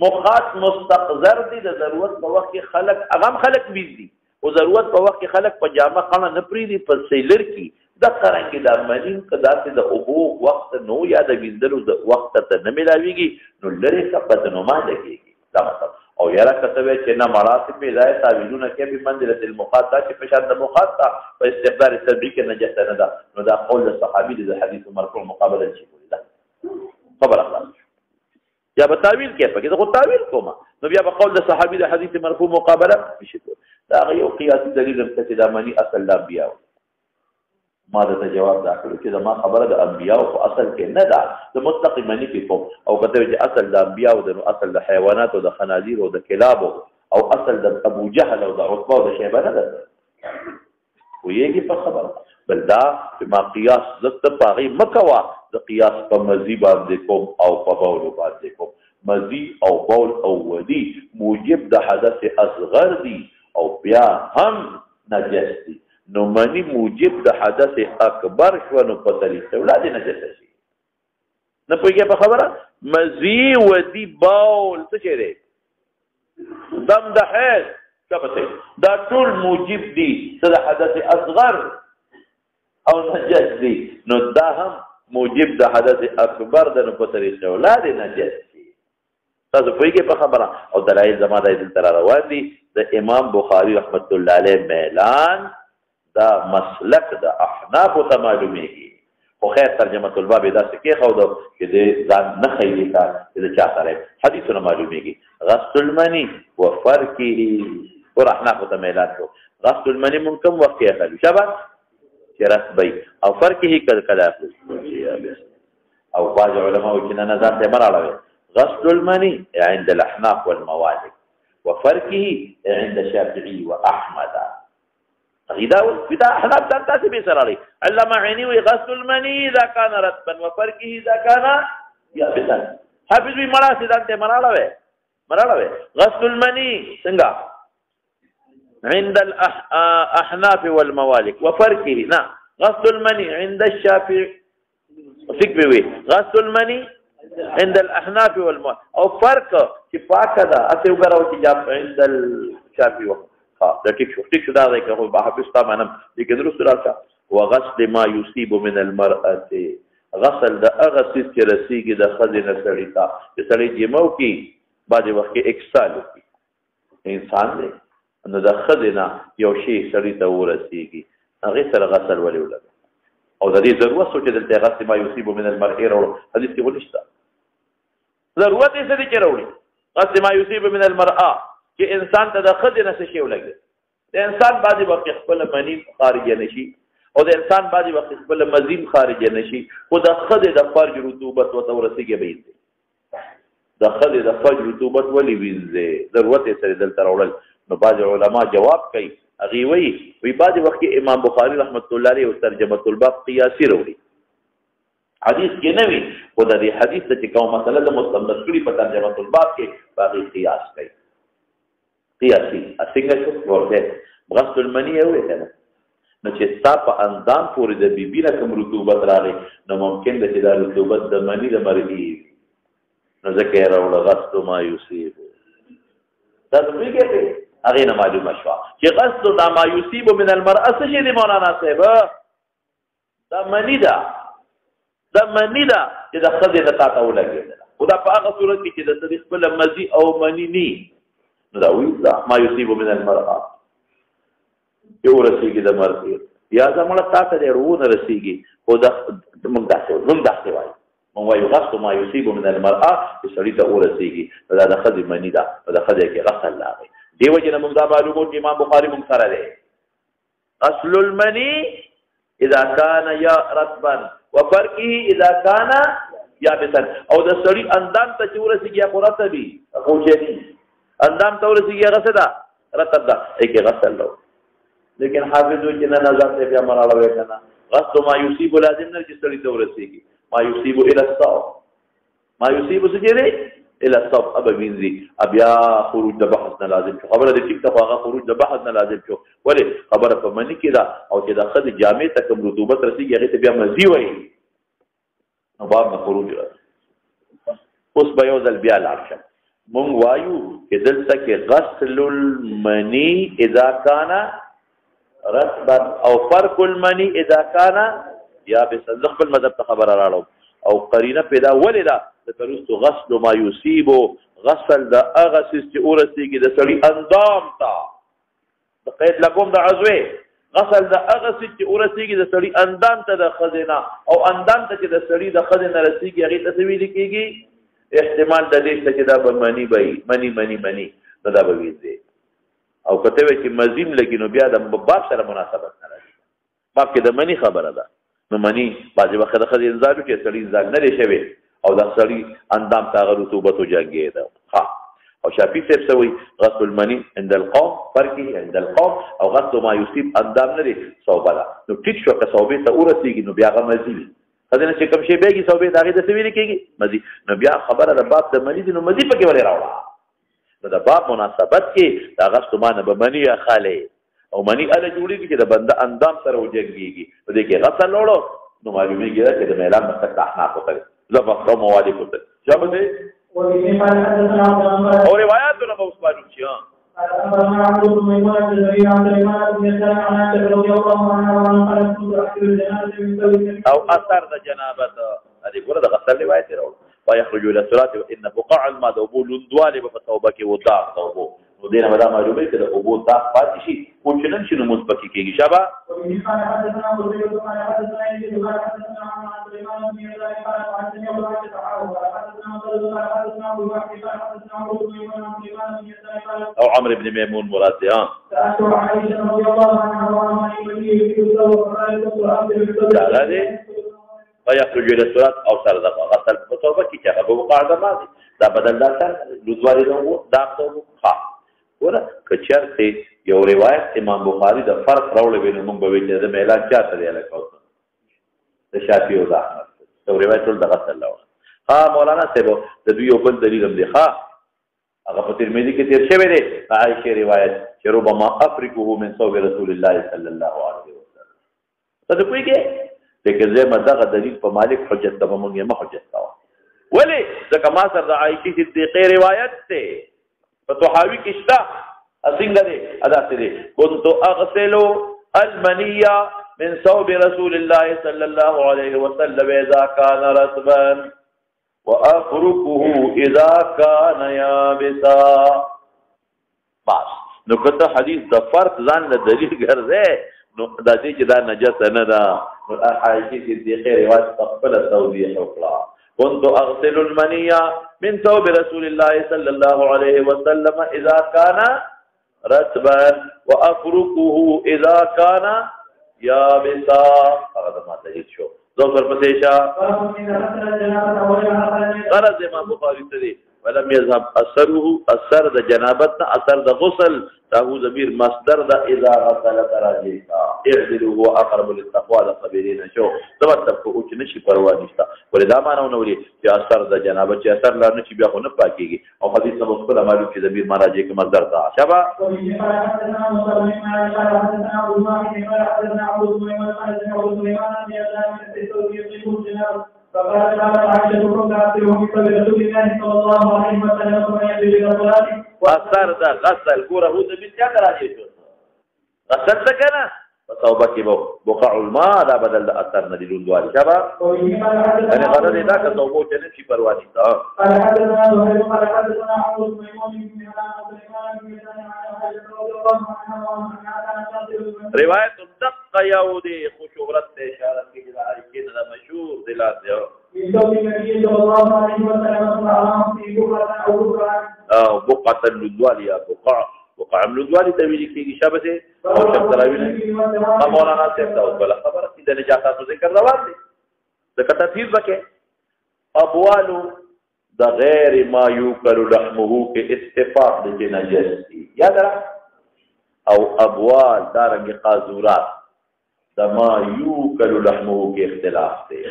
مخاط مستقذر دی د ضرورت په وخت کې خلق اغم خلق بيزي او ضرورت په وخت کې خلق په جامه خانه نه پریدي په سیلر کې د قرانګي د ملین کداسې د اوبو وخت نو یا د ویندلو د وخت ته نه ملاويږي نو لری کا پد نو ما لګيږي دا مطلب او یاره کتبه چې نه مراتب به ځای تعویلونه کې به منزله المخاط چې په شان د مخاط په استقبال تطبیق نجس نه ده نو دا قول صحابي د حدیث مرفوع مقابله شي کوي دا خبره خلاص یا به تعویل کې پکې خو تعویل کوم نو بیا په قول د صحابي د حدیث مرفوع مقابله نشي دا یو قیاسي دلیل هم چې دا منی اصل د انبیاء ما ته جواب راکړو چې دا ما خبره د انبیاء په اصل کې نه ده د مطلق منی کې کوم او کته چې اصل د انبیاء او د اصل د حیوانات او د خنازیر او د کلاب او اصل د ابو جهل او د عتبه او د شیبه نه ده ویږي په خبره بل دا ما قیاس زت پاغي مکوا د قیاس په مزي باندې کوم او په بول باندې کوم مزي او بول او ودي موجب د حدث اصغر دي او بیا هم نجس دي نو منی موجب د حدث اکبر شو نو په طریقه اولاد نجس شي نه پوهیږي په خبره مزي ودي بول څه چي دي دم د حیض کبته دا ټول موجب دي د حدث اصغر او نجس دي نو دا هم موجب د حدث اکبر د نو په طریقه اولاد نجس شي تاسو پوهیږئ په خبره او دلایل زما د دې تر روان دي د امام بخاری رحمت الله علیه اعلان دا مسلک د احناف ته معلومیږي خو خیر ترجمه الباب دا څه کې خو چې د ځان نه خېلی کا د چا سره حدیثونه معلومیږي غسل المنی وفرکه ور احناف ته اعلان شو غسل المنی مون کوم وخت کې اخلو شبا رسبي او فرقه کله او بعض علماء چې نه نظر ته مراله غسل المني عند الاحناف والموالك وفرقه عند الشافعي واحمد غدا بدا احناف تنتسب سراري علما عيني غسل المني اذا كان رطبا وفرقه اذا كان يابسا حافظ بي مراسي دانته مراله غسل المني څنګه عند الأحناف والموالك وفرقه نعم غسل المني عند الشافعي غسل المني عند الأحناف والموالك أو فرق كفاك هذا أتوقعوا تجاب عند الشافعي ده تكشف ده ذلك هو بحفظ طبعا لكن رسول الله وغسل ما يصيب من المرأة غسل ده أغسل كرسيك ده خزنة سريطة سري جمعو کی بعد وقت اکسالو کی انسان ده نو د خدنا یو شی سړی ته ورسیږي هغه سره غسل ولې ولګ او د دې ضرورت سوچ دلته غسل ما یصيب من المرء او حدیث کې ولشتا ضرورت یې څه دي وروړي غسل ما یصيب من المرء چې انسان ته د خدنا څه شی ولګ د انسان بعضی وخت خپل منی خارج نشي او د انسان بعضی وخت خپل مزیم خارج نشي او د خد د فرج رطوبت او ورسیږي به د خد د فرج رطوبت ولې وینځي ضرورت یې سره دلته وروړل نو بعض علماء جواب کوي هغه وی بعض وخت امام بخاری رحمت الله علیه او ترجمه الباب قیاسی وروړي حدیث کې نه وی خو د دې حدیث ته کوم مسله د مستند کړي په ترجمه الباب کې باقي قیاس کوي قیاسی څنګه شو ورته غسل المنی وي کنه نو چې تاسو په اندام پورې د بیبي نه کوم رطوبت راغی نو ممکن ده چې دا رطوبت د منی د مرګي نو ځکه راوړل غسل ما یصيب دا څه کوي هغه نه معلومه شو چې غسل د ما یصيب من المرأه څه دی مولانا صاحب دا منی دا چې د خدای نه تاسو ولګي او دا په هغه صورت کې چې د صدیق خپل مزي او منی ني نو دا وی دا ما یصيب من المرأه یو رسیږي د مرګ یا زموږ تاسو ته ورونه رسیږي خو دا موږ داسې وایو مونږ وایو غسل ما یصيب من المرأه چې سړی ته ورسیږي دا د خدای منی دا د خدای کې غسل لاغي دیو جن موږ دا معلومات امام بخاری موږ سره ده غسل المنی اذا كان یا رطبا وفرقه اذا كان یابسا او د سړی اندام ته ورسیږي قرته بي خو چې اندام ته ورسیږي غسل دا رطب دا کې غسل لو لیکن حافظو چې نه نظر ته بیا مراله وکنه غسل ما یصيب لازم نه چې سړی ته ورسیږي ما يصيب الى الصوم ما يصيب سجري الى الصوم ابا وینځي بیا خروج د بحث نه لازم شو خبره د ټیک تفاغه خروج د بحث نه لازم شو ولی خبره په منی کې دا او چې د خد جامع ته کوم رطوبت رسیږي هغه ته بیا مزي وایي نو باب نه خروج راځي اوس به یو ځل بیا لاړ شم مونږ وایو چې دلته کې غسل المنی اذا كان رطبا او فرق المنی اذا كان یا به خپل مذهب ته خبر راړو او قرینه پیدا ولیدا د ترستو غسل ما یصيب غسل د اغسس چې ورسیږي د سړی اندام ته د قید لکوم د عضوه غسل د اغسس چې ورسیږي د سړی اندام ته د خزینه او اندام ته چې د سړی د خزینه رسیږي هغه ته ویل کیږي احتمال د دې چې دا به منی نو دا به ویځي او کته وی چې مزیم لګي نو بیا د باب سره مناسبت نه راځي باب کې د منی خبره ده نو منی بعضې وخت د ښځې انزال وکړي سړي انزال نه دی شوی او د سړي اندام ته هغه رطوبت وجنګې ده او شافعي صاحب څه وایي غسل المني عند القوم فرقي عند القوم او غسل ما يصيب اندام نه دی صوبه ده نو ټیټ شو که صوبې ته ورسېږي نو بیا هغه مزي وي ښځې نه چې کوم شی بیږي صوبې د هغې داسې ویلې کېږي مزي نو بیا خبره د باب د مني دي نو مزي پکې ولې راوړه نو د باب مناسبت کې د غسل ما نه به مني یا خالی او منی اله جوړیږي چې د بنده اندام سره وجنګېږي په دې کې غسل وړو نو معلومیږي چې د میلان مسلک احناف وکړي زبر موالي کوته جواب دې او روایتونه به اوس معلوم شي او اثر د جنابت هذه ګوره د غسل روایت راوړو ويخرج الى الصلاه وان بقاع الماء ذوبول دوال بفتوبه کې وضاع توبو نو دینه ودا معلومه چې د ابو طاق پاتې شي او چې نن شنو مثبت کېږي شابه او عمرو بن ميمون مراد دی ويخرج الى الصلاه او سر د غسل په توبه کې چې هغه وقاعده ماضي دا بدل دا سر لوزوالي دغه دا ښه ورته کچرته یو روایت امام بخاری د فرق راوړل بین موږ به ویل د میلاد چاته دی لکه د شافعي او د احمد یو روایت ول د غسل لاوه مولانا صاحب د دوی یو بل دلیل هم دی هغه په ترمذی کې تیر شوی دی عائشه روایت چې ربما افرقه من صوب رسول الله صلی الله علیه وسلم ته کوی کې دغه زما دغه دلیل په مالک حجت ته موږ یې حجت کاوه ولی ځکه ما سره د عائشه صدیقه روایت ته فتوحاوی کشتا اسنګ دې ادا دې كنت اغسل المنيه من ثوب رسول الله صلى الله عليه وسلم اذا كان رطبا وافركه اذا كان يابسا بس نو کته حدیث د فرق ځان له دلیل ګرځي نو د دې چې دا نجس نه ده نو عائشه صدیقه روایت خپل توضیح وکړه كنت اغسل المنيه من ثوب رسول الله صلى الله عليه وسلم اذا كان رطبا وافركه اذا كان يابسا هذا ما دلیل شو ذکر پسیشا غرض امام بخاری ته ولم يذهب اثر د جنابت اثر د غسل تاهو ضمیر مصدر د اذا غسل تراجیتا اعدلوا هو اقرب للتقوى للصابرين شو تمسك کو چې نشي پروا نشتا ولدا مانو نو لري چې اثر د جنابت چې اثر لار نشي بیا خو نه پاکيږي او حدیث نو خپل معلوم چې ضمیر مراجع کې مصدر تا شبا فقال عائشة رضي الله عنها رسول الله صلى الله عليه وسلم واثر دا غسل ګوره هو د بنت راځي شو غسل څه کنه توبه کې بقاع الماء دا بدل د اثر نه دی لوندوالي شبا انا غرض دا که توبه ته نشي پروا دي تا روایت دق یودی خو شهرت ته اشاره کوي دا کې دا مشهور دلات دی او بقعه اللوندوالي یا بقع اللوندوالي ته ویل کېږي شابه او شب تراویل مولانا صاحب دا بل خبره چې د نجاستو ذکر روان دي ځکه تفسیر وکړي ابوال د غیر ما یوکل لحمه کې استفاق د نجس یاد را او ابوال دارنګ قاذورات د ما یوکل لحمه کې اختلاف دی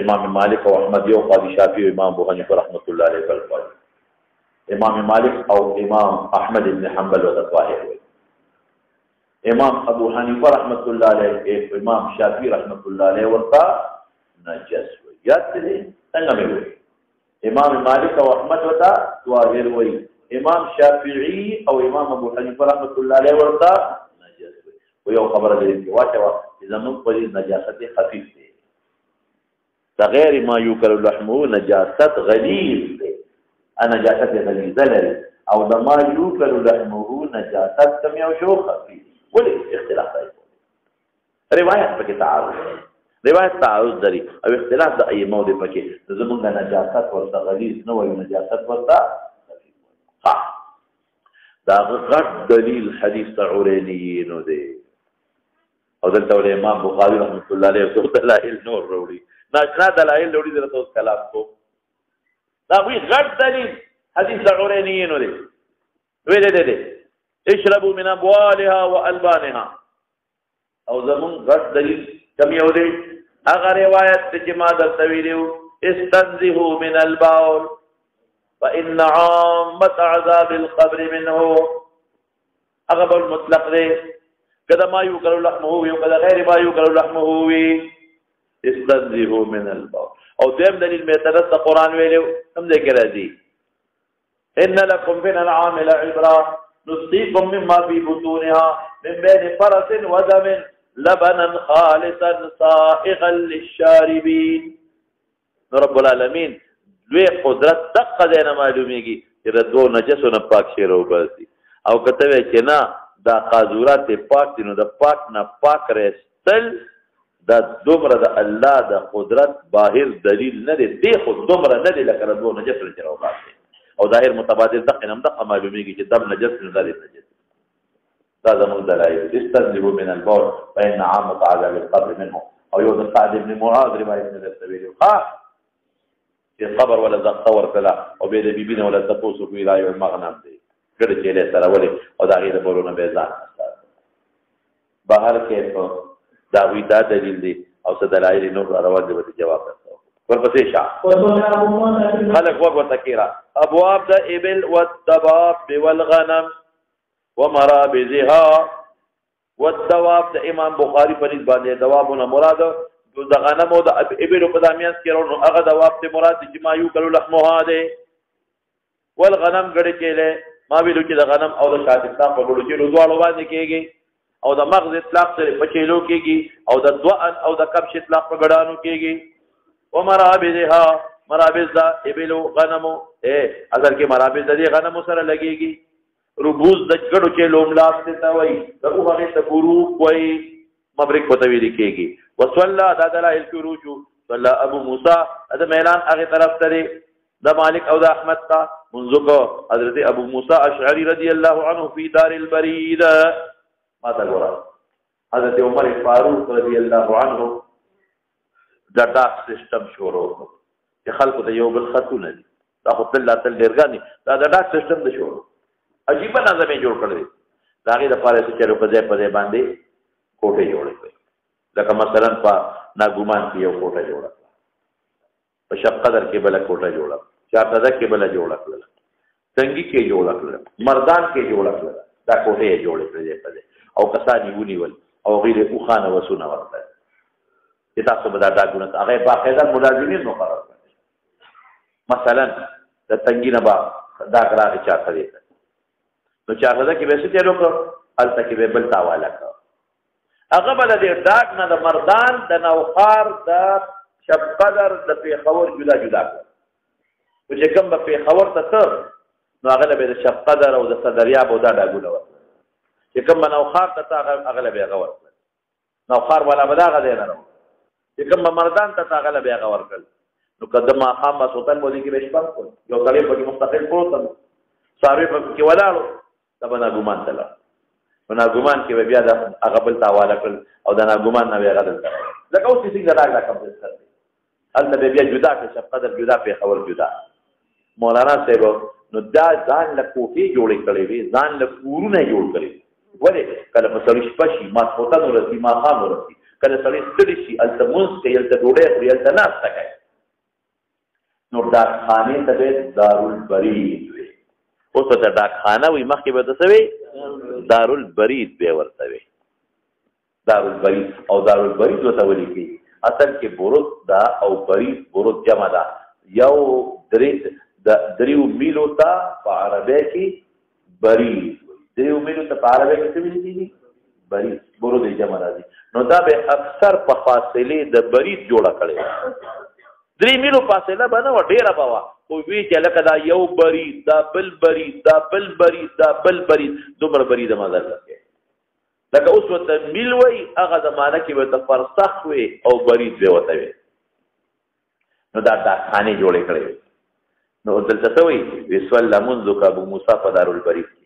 امام مالک او احمد یو قاضی شافعی او امام ابو حنیفه رحمۃ اللہ علیہ فرمایي امام مالک او امام احمد بن حنبل وتطاهر امام ابو حنیفه رحمۃ اللہ علیہ امام شافعی رحمۃ اللہ علیہ ورتا نجس یاد دې څنګه مې وي امام مالک او احمد وتا طاهر وي امام شافعی او امام ابو حنیفه رحمۃ اللہ علیہ ورتا نجس وي یو خبره دې واچو اذا نو په نجاست خفیف دی غیر ما یوکل لحمه نجاست غلیظ دی نجاست غلیظه لري او د ما یوکل لحمه نجاست کم یو شو خفیف ولې اختلاف دی روایت پکې تعارض روایت تعارض لري او اختلاف د ائمه دی پکې زمونږ نجاست ورته غلیظ نه وایو نجاست ورته ها دا غټ دلیل حدیث عرینیینو دی او دلته امام بخاری رحمۃ اللہ علیہ څو دلایل نور وروړي ناشنا دلایل وروړي درته اوس کلام کو دا وی غټ دلیل حدیث عرینیینو دی ویل دي اشربوا من ابوالها والبانها او زمون غټ دلیل کم یو دی هغه روایت چې ما درته ویلو استنزهوا من البول فإن عامة عذاب القبر منه هغه بول مطلق دی کله ما یوکل لحمه وي او کله غیر ما یوکل لحمه وي استنزهوا من البول او دیم دلیل می ترس قرآن ویلو هم دې کې راځي ان لكم في الانعام لعبرة نسقيكم مما في بطونها من بين فرس ودم لبنا خالصا سائغا للشاربين رب العالمین لوی قدرت دقه دینه معلومیږي چې ردو نجسو نه پاک شي روباسي او کته وی چې نه دا قاذورات پاک دي نو د پاک نه پاک رستل دا دومره د الله د قدرت باهر دلیل نه دی دی خو دومره نه دی لکه ردو نجسو نه روباسي او ظاهر متبادل دقه نم دقه معلومیږي چې دم نجس نه دی نجس دا زموږ دلایل استنزهوا من البول فإن عامة عذاب القبر منه او یو د سعد بن معاذ روایت نه درته ها چې قبر ولا زختور کلا او به د بیبینه ولا تاسو په الای مغنم دی کله چې له سره ولې او دا غیر بولونه به ځان بهر کې دا وی دا دلیل دی او څه دلایل نور راوځي به جواب ورکړو ورپسې شاه خلق ورته کیرا ابواب د ابل والدواب والغنم ومرابزها والدواب د امام بخاری په نسبت باندې دوابونه مراد د غنم او د ابل په دامیاس کې ورو هغه دواب ته مراد چې ما یو کلو لحمها ده والغنم غړي کېله ما ویلو چې د غنم او د شات اطلاق په ګړو کې دوالو باندې کېږي او د مغز اطلاق سره په چېلو کېږي او د دوان او د کبش اطلاق په ګډانو کېږي ومرابزها مرابز د ابل غنم اگر کې مرابز د غنم سره لګيږي ربوز د ګړو کې لوملاس ته وایي دغه هغه ته فروق وایي مبرک پتوی لیکيږي وصلى دا دلائل شروجو صلى ابو موسی دا میلان هغه طرف ته د مالک او د احمد تا منذ کو حضرت ابو موسی اشعری رضی الله عنه فی دار البرید ما تا ګور حضرت عمر فاروق رضی الله عنه دا ډاک سیستم شروع چې خلکو ته یو بل خطونه دي دا خو تل ډیرګانی دا ډاک سیستم د شروع عجیب نظم جوړ کړی دا غي د فارسی چلو په ځای باندې کوټه جوړې کړې لکه مثلا په ناګومان کې یو کوټه جوړه په شپ قدر کې بل کوټه جوړه چارته کې بل جوړه کړل څنګه کې جوړه کړل مردان کې جوړه کړل دا کوټه یې جوړې کړې په او کسانی ونیول او غیر او خانه وسونه ورته چې تاسو به دا ډاګونه هغه باقاعده ملازمین مقرر کړل مثلا د تنګینه با دا غراغ چاته دی نو چاته کې به څه چلو کړ الته کې به بل تاواله کړ هغه بل دې ډاک نه د مردان د نوخار د شپ قدر د پیښور جدا جدا کړ چې کوم په پیښور ته تر نو هغه به د شپ قدر او د صدریاب او د ډاګونه ورته چې کوم نوخار ته هغه به هغه ورته نوخار ولا بداغه دی نه چې کوم مردان ته هغه به هغه ورکړ نو قدمه خامه سوتن مو دي کې بشپړ کړ یو طالب په مستقل پروت ساروی په کې ولاړو دا بنا ګمان تل بنا ګمان کې بیا د هغه بل تاواله کړ او دا ګمان نه ویل کړل لکه اوس چې څنګه راغلا کوم څه البته بیا جدا کې شپ قدر جدا په خبر جدا مولانا صاحب نو دا ځان له کوټي جوړې کړې وي ځان له کورونه جوړ کړې ولې کله په سړی شپشي ما خوتن ورسي ما خام ورسي کله سړی ستړي شي التموس کې الته ډوډۍ خوري الته ناس تکای نو دا خانه ته دارالبرید وي اوس ته دا خانه وي مخکې به څه وي دارالبرید به ورته وي دارالبرید او دارالبرید وته ولیکي اصل کې بورود دا او برید بورود جمع ده یو دریو میلو ته په عربی کې برید دریو میلو ته په عربی کې څه ویل کېږي برید بورود جمع راځي نو دا به اکثر په فاصله د برید جوړه کړي درې میلو فاصله باندې و ډیره بوا خو وی چې لکه دا یو برید دا بل برید دا بل برید دا بل برید دومره برید مزل لکه لکه اوس ورته میل وایي هغه زمانه کې به ورته فرسخ وي او برید به ورته وي نو دا خانې جوړې کړې وي نو دلته څه وایي وصل منذ که ابو موسی په دارالبرید کې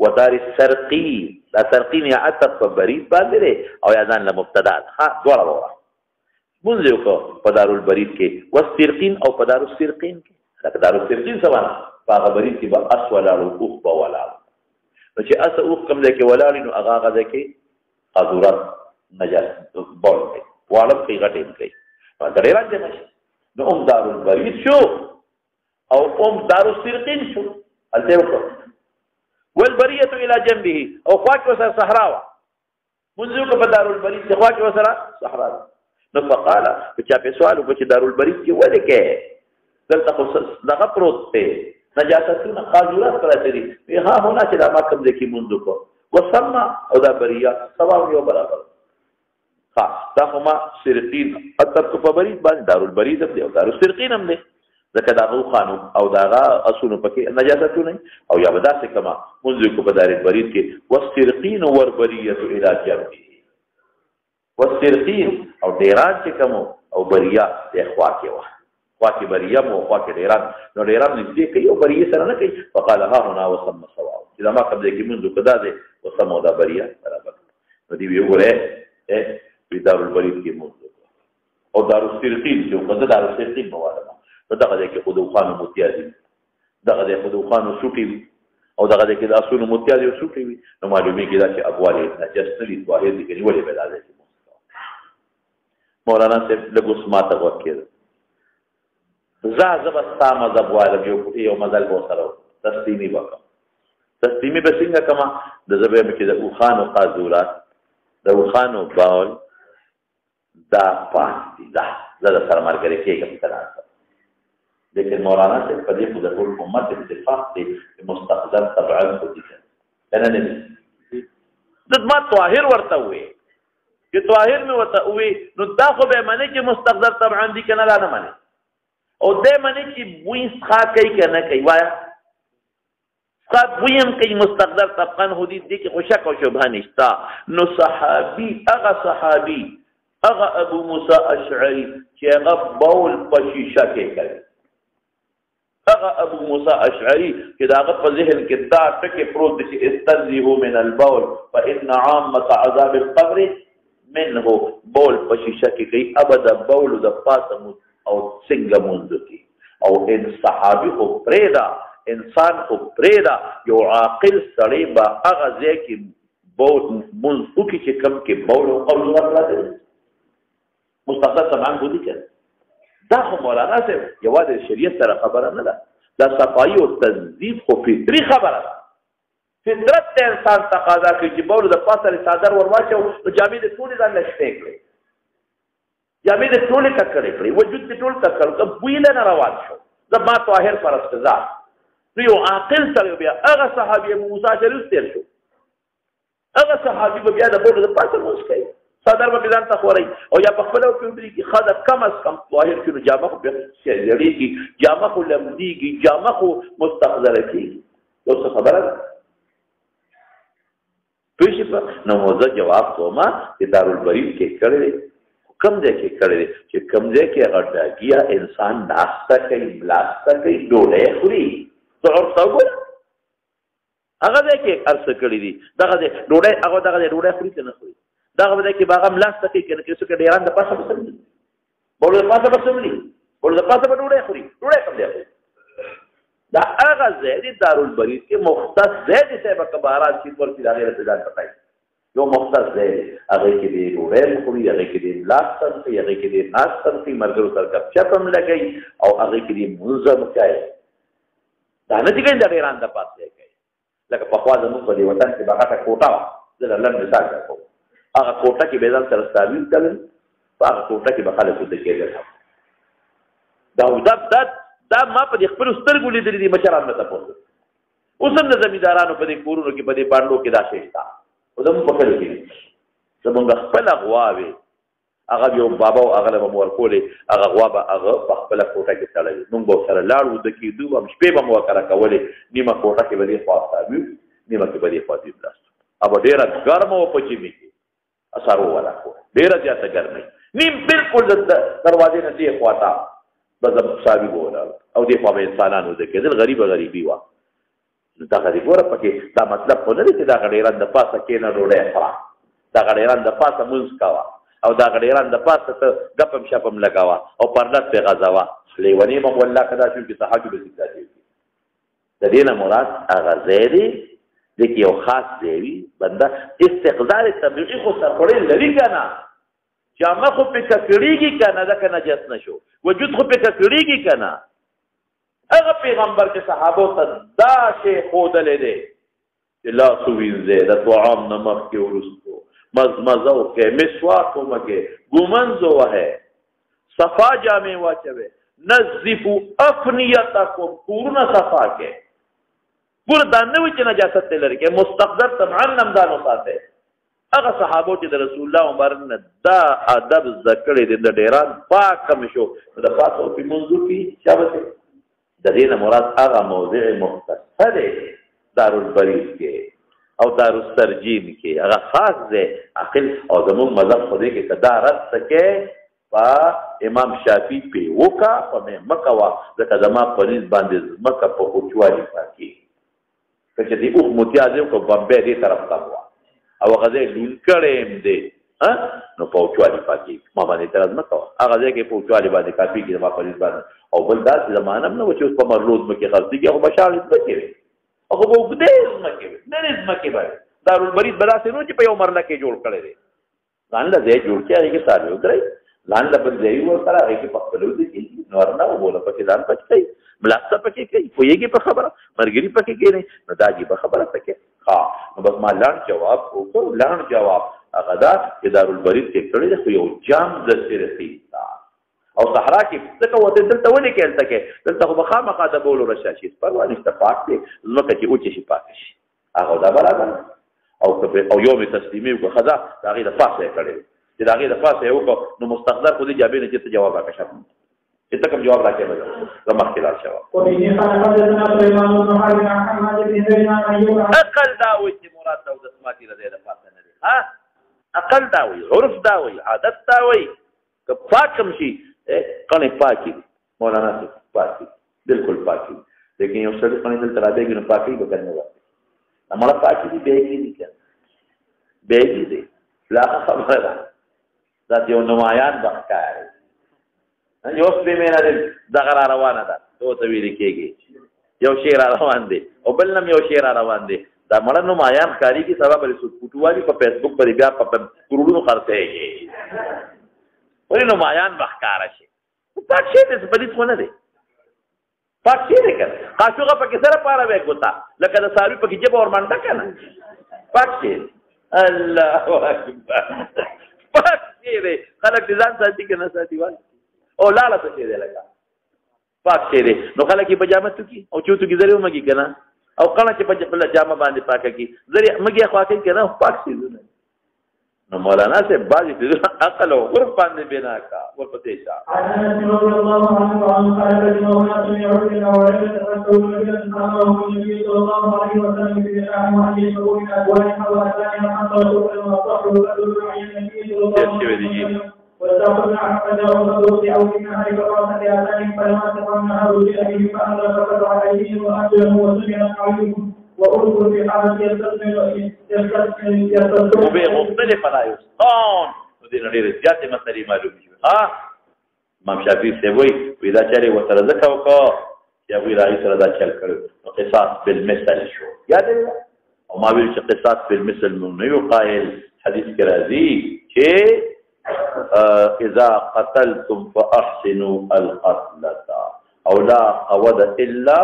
ودار السرقي دا سرقي نه عطف په برید باندې دی او یا ځان له مبتدا ها دواړه ووایه منذ یو په دارالبرید کې والسرقین او په دارالسرقین کې لکه دارالسرقین څه معنی په هغه برید کې به اس ولاړ اوښ به ولاړ نو چې اس اوښ کوم ځای کې ولاړ نو هغه ځای کې قذورت نجاست بول کوي واړه کوي غټې کوي نو دا ډېر راځي نو دارالبرید شو او دارالسرقین شو هلته وکړه والبريه الى جنبه او خواک وسره صحرا وا منذ په دارالبرید کې خواک وسره صحرا نو فقال چې په سوال وکړي دارالبرید کې ولې کې دلته خو دغه پروت دی نجاستونه قاذورات پراته دي ها هونه چې دا ما کوم ځکه منذ کو وسما او دا بریه سوا یو برابر ها دا هما سرقین اتب په برید باندې دارالبرید دی او دارالسرقین هم دی ځکه دا غو قانون او داغه اصول پکې نجاستونه او یا بداسه کما منذ کو په دارالبرید کې والسرقین والبریه الى جنبه والسرقین او ډیران چې کوم او بریا د خوا کې و خوا کې بریا مو خوا کې ډیران نو ډیران نږدې کوي او بریا سره نه کوي فقال ها هنا وسم سوا چې دا ما قبل کې منذ کدا ده وسم دا بریا برابر نو دی وګوره په دارالبرید کې منذ او دارالسرقین چې کدا دارالسرقین مواله نو دغه کې خود خوانو متیازي دغه د خود خوانو سوټي او دغه کې د اصول متیازي سوټي نو معلومي کې دا چې اقوال نجست لري واحد کې نیولې بداله مولانا صاحب لګوس ماته وکړ زبستا مذهب والم یو مذهب وسره تسلیمي وکړه تسلیمي به څنګه کما د زبې مې کې د اوخانو قاذورات د اوخانو باول دا پاتې دا زړه سره مرګري کېږي په تاسو لیکن مولانا صاحب په دې په ټول امت اتفاق دي مستقذر طبعا کو دي کنه نه د ما طاهر ورته وي چې طاهر مې وته وي نو دا خو به معنی چې مستقذر طبعا دي کنه لا نه معنی او دې معنی چې وې ښه کوي کنه کوي وایا قد ویم کوي مستقذر طبعا هدي دي کې خوشک او شبهه نشتا نو صحابي هغه ابو موسی اشعری چې هغه بول په شیشه کې کوي هغه ابو موسی اشعری چې داغه په ذهن کې دا ټکي پروت دي چې استنزه من البول فان عامه عذاب القبر منه بول په شیشه کې کوي ابدا بول د پاسه او څنګه مونږ کی او ان صحابي خو پرېدا انسان خو پرېدا یو عاقل سړی با هغه ځکه بول مونږ کې کم کې بول او قوت راځي مستقصد سمان بودی کړ دا خو مولانا صاحب یوازې شریعت سره خبره نه ده دا صفایي او تنظیف خو فطري خبره ده فطرت ته انسان تقاضا کوي چې بول د پاسه صادر ورواچو او جامې د ټولې ځان لشته کړي جامې د ټولې کړې کړې وجود د ټول کړ ته بویل نه روان شو د ما طاهر پر استزا نو یو عاقل سره بیا هغه صحابي موسی شریف تیر شو هغه صحابي بیا د بول د پاسه مسکي صدر به ځان ته خوري او یا په خپل او په دې کې خاطر کم از کم ظاهر کې جامه خو به لريږي جامه خو لمديږي جامه خو مستقذره کیږي یو څه خبره پېښې په نو موږ جواب کوما چې دارالبرید کې کړی کم ځای کې کړی چې کم ځای کې غړډاګیا انسان ناشته کوي بلاسته کوي ډوډۍ خوري څور څوګل هغه ځای کې ارڅ کړی دي دغه ډوډۍ هغه دغه ډوډۍ خوري کنه خوري دا غوډه کې باغ ملاس تکي کنه چې څوک ډیران د پاسه بسملی بوله د پاسه بسملی بوله د پاسه په ډوډۍ خوري ډوډۍ کوم دی دا هغه زید دارالبرید کې مختص زید صاحب کبارات چې ورته د غیر ځان پټای یو مختص زید هغه کې دی ډوډۍ خوري هغه کې دی ملاس تکي هغه کې دی ناس تکي مرګرو سره کپ چپم لګي او هغه کې دی منظم کوي دا نه دي ګنده ډیران د پاسه کوي لکه په خوا زموږ په دی وطن کې باغه کوټه ده لن مثال کوي هغه کوټه کې به ځان سره ثابت کړل هغه کوټه کې به خلک د کېږي دا ما په خپل سترګو لیدلې دي مشران مته پوهه اوس هم د زمیندارانو په دې کورونو کې په دې باندې کې دا شي تا او زموږ په خپل کې زموږ خپل غواوي هغه یو بابا او هغه به مور کولې هغه غوا به هغه په خپل کوټه کې تړلې موږ به سره لاړو د کېدو هم شپې به مو وکړه کولې نیمه کوټه کې به دې خاصه وي نیمه کې به دې خاصه بلاست अब ډیره ګرمه و په جیمي کې اثر ولا کو ډیره زیاته ګرمي نیم بالکل د دروازې نه دی خواته بس صاحب ولاړ او دې په انسانانو د کېدل غریبي وا دا غریب ور پکې دا مطلب خو نه دی چې دا غډیران د پاسه کې نه ډوډۍ خورا دا غډیران د پاسه مونږ کاوه او دا غډیران د پاسه ته ګپم شپم لگاوه او پردت په غزاوه لیونی مو والله کدا چې صحابي به ذکر دي د دې نه مراد هغه زیری د یو خاص دی بنده استقذار طبيعي خو سرخوړې لري کنه جامه خو په ککړیږي کنه دا کنه جس نشو وجود خو په ککړیږي کنه هغه پیغمبر کې صحابو ته دا شی خودلې دی چې لا سوینځه د طعام نمک کې ورستو مزمزه کې مسواک ومکه ګومنځو وه صفا جامې واچوي نظفوا افنیتکم کورونه صفا کې پور دانه وي چې نجاست لري کې مستقدر طبعا نمدانو ساته هغه صحابو چې د رسول الله مبارک نه دا ادب ذکر دي د ډیران پاک کم شو د پاتو په منځو کې شابه د دې نه مراد هغه موضع مختص دی دارالبریز کې او دارالسرجین کې هغه خاص دی عقل او زموږ مذهب خو دې کې تدارت سکے په امام شافعي په وکا په مکوا د کزما پنځ باندې مکه په اوچوالي پاکي چې دې او متیازم کو بمبه دې طرف تا هوا او غزه لون کړم دې نو په اوچوالي پاکي ما باندې ترز مکوا هغه ځکه په اوچوالي باندې کافي کې ما پنځ باندې او بل دا زمانه نه و چې اوس په مرلوز مکه غلطي کې او بشار مکه او په وګدې مکه نه مکه باندې دارالبریز براسه نو چې په یو مرله کې جوړ کړي دي ځان له دې جوړ کې هغه سره یو درې لاند په ځای و سره هغه په خپلو دي نور نه وبوله پکې ځان پچتای ملاسته پکې کوي کویږي په خبره مرګري پکې کوي نه داږي په خبره پکې ها نو بس ما لاند جواب وکړ لاند جواب هغه دا چې دارالبریز کې کړي خو یو جام د سرخي او صحرا کې څه کوته دلته ونی کې دلته دلته خو بخامه د بولو رشاشي پروا نشته پاک دي نو کې او چې شي پاک شي هغه دا برابر او یوم تسلیمي او خدا دا غي د فاصله کړي چې دا غي د فاصله یو نو مستقدر خو دې جواب نه چې جواب راکښه چې ته کوم جواب راکې به زما خلال شوا اقل دا وي چې مراد د اسماتي رضی الله عنه نه ها اقل دا وي عرف دا وي عادت دا وي که پاکم شي کله پاکي مولانا سے پاکي بالکل پاکي لیکن یو څه په دې تر راځي نو پاکي به کنه وایي هغه پاکي دي بیګي دي کنه بیګي دي لا خبره ده دا یو نمایان بخکار یو څه مې نه دغه روانه ده تو ته ویل کېږي یو شی روان دي او بل نم یو شی روان دي دا مړ نمایان کاری کی سبب لري سپوټوالي په فیسبوک پر بیا په کروڑونو خرڅېږي ولې نمایان بخکار شي پاک شي دې په دې څونه دي پاک شي دې کړه قاشوغه پکې سره پاره وې ګوتا لکه د ساروي پکې جبه اور منډه کنه پاک شي الله اکبر پاک شي دې خلک ځان ساتي کنه ساتي وای او لاله څه دې لگا پاک شي دې نو خلک په جامه تو کی او چوتو کی زریو مګي کنه او کله چې په جامه باندې پاکه کی زری مګي خواته کنه پاک شي دې نو مولانا سے بعض عقل او عرف باندې بنا کا ورپته شاه وَتَقُلْ عَقَدَ وَصَدُوقِ أَوْ إِنَّهَا لِكَرَامَةِ آتَانِهِمْ فَلَمَا تَقَمْنَهَا رُجِعَ بِهِمْ فَأَنْزَلَ فَقَدْ عَلَيْهِمْ وَأَجْلَهُ وَسُجِنَتْ عَلَيْهِمْ وَأُلْقُوا فِي حَالٍ يَسْتَسْقِي مختلف رایو قوم دې نړۍ زیاتې مسلې معلومې شي ها امام شافعي څه وایي دا چاري وتر زکه وکړه یا وی راځي سره دا چل کړو نو قصاص بالمثل شو یاد او ما ویل چې قصاص بالمثل نو یو قائل حدیث کې راځي چې اذا قتلتم فاحسنوا القتلة او لا قود الا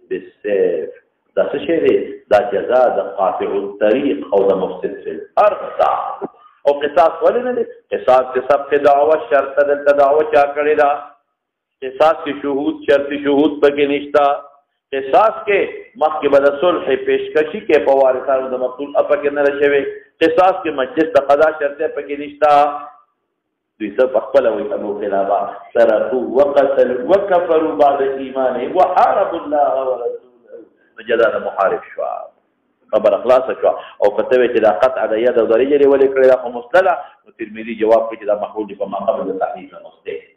بالسيف دا څه شی دی دا جزاء د قاطع الطريق او د مفسد في الارض او قصاص ولې نه دی قصاص کې سب ته دعوه شرط د دعوه چا کړی دا قصاص کې شهود شرط شهود پکې نشتا قصاص کې مخکې بد صلح پیشکشي کې په وارثانو د مقتول اپکې نه رشوي قصاص کې مجلس د قضا شرط پکې نشتا دوی څه خپل وي ابو خلابه سرقوا وقتلوا وكفروا بعد ايمانهم وحاربوا الله ورسوله جزاء محارب شو خبر خلاصه شو او كتبه چې دا قطع د ید او د رجل ولې کړی دا خو مصطلح نو ترمذي جواب کوي چې دا محمول دی په ما قبل د تحریف مصطلح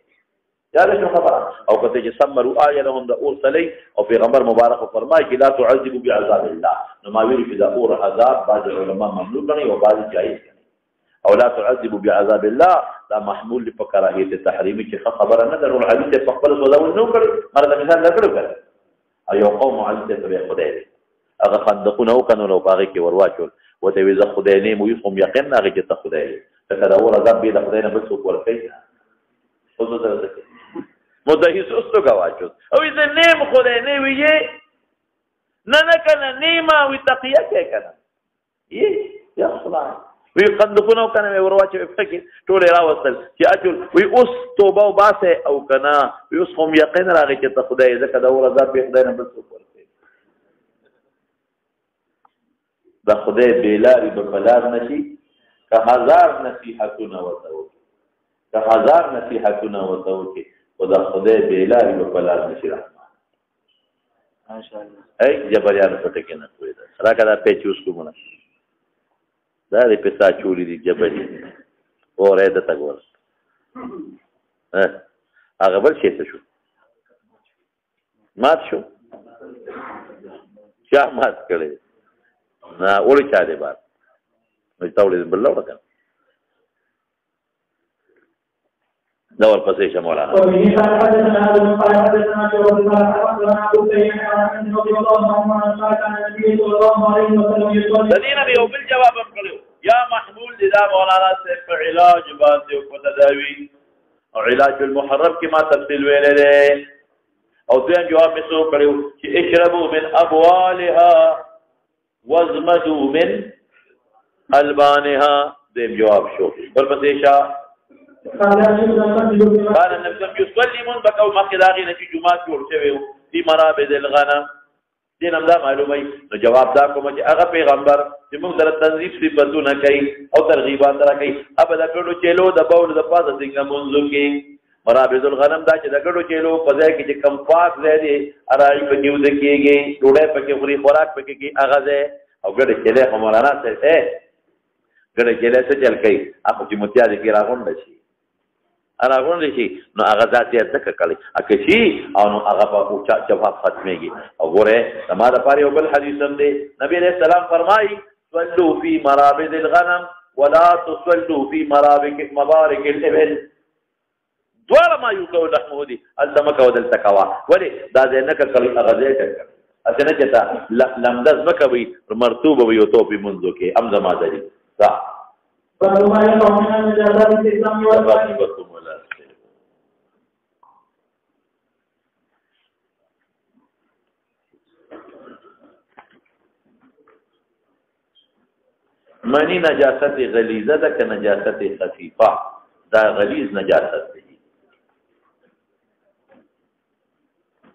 یاد شو خبره او کته چې سمروا آیه لهم د اور صلی او پیغمبر مبارک فرمایي چې لا تعذبوا بعذاب الله نو ما ویل چې دا اور عذاب بعض علما ممنوع کړي او بعض جائز کړي او لا تعذبوا بعذاب الله دا محمول په کراهیت تحریمی چې خبره نه درو حدیث په خپل وضاحت نو کړي مرده مثال لګړو کړي ایو قوم عزت به خدای هغه خندقونه وکنو نو باغی کې ورواچول وته وی زه خدای نه مو یوم یقین هغه چې ته خدای ته دا اور عذاب به د خدای نه بل څوک ورکړي خو زه درته مدهی سوستو گواچو او اذا نیم خدای نه ویه نه کنه نیما وی تقیه که کنه یا خدای وی قندقونه کنه ورواچو افکر ټول راوستل چې اجل وی اوس توبه او باسه او کنه وی اوس هم یقین راغی چې ته خدای زکه دا ور عذاب به خدای نه بل څوک ورکړي دا خدای بیلاری به بلار نشي که هزار نصیحتونه وتو که هزار نصیحتونه وتو کې خدا خدای بیلاری به بلار نشي رحمان ماشاءالله ای جبریان پټه کې نه کوي دا راکا دا پیچ اوس کومه دا دې پتا چوری دي جبری اورې د تګور هغه بل شي څه شو مات شو چا مات کړي نه اوري چا دې بار نو تاولې بل لور کړه دور پسې مولانا الذين بيو بالجواب قالوا يا محمول لذا مولانا سے علاج باندې او تداوی او علاج المحرم كما تفصيل ویلې او دویم جواب مسو کړو چې اشربوا من ابوالها وازمدوا من البانها دیم جواب شو ورپسې قال النبي يصلي من بكوا ما خلاغي نتي جمعه جوړ شوی دي مرابد الغنم دین هم دا معلومه نو جواب دا کوم چې هغه پیغمبر چې موږ سره تنظیف صفاتونه کوي او ترغیبات را کوي اب دا ګړو چلو د بول د پاسه څنګه منځو کې مرابد الغنم دا چې د ګړو چلو په ځای کې چې کم پاک ځای دی ارای په کېو د کېږي ډوډۍ پکې خوري خوراک پکې کې هغه ځای او ګړې چلې هم مولانا سره ګړې چلې څه چل کوي هغه چې متیا دې راغونډ شي انا غونډ شي نو هغه ذاتي ځکه کړي اکه شي او نو هغه په جواب ختميږي او ګوره سماده پاره یو بل حدیث هم دی نبی علیہ السلام فرمایي صلوا فی مرابد الغنم ولا تصلوا فی مبارك الابل دوار ما یو کو لحمه دي التمک ودل تکوا ولی دا ځنه کړي هغه ځای کړي اسنه چتا لمدز مکوي مرتوب وي او توپی منځو کې ام زما دي دا منی نجاست غلیظه ده که نجاست خفیفه دا غلیظ نجاست ده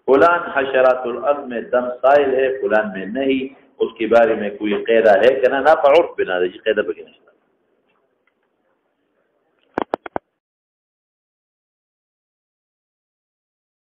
فلان حشرات الارض میں دم سائل ہے فلان میں نہیں اس کے بارے میں کوئی قیدہ ہے کہ نہ عرف بنا دے قیدہ بگنش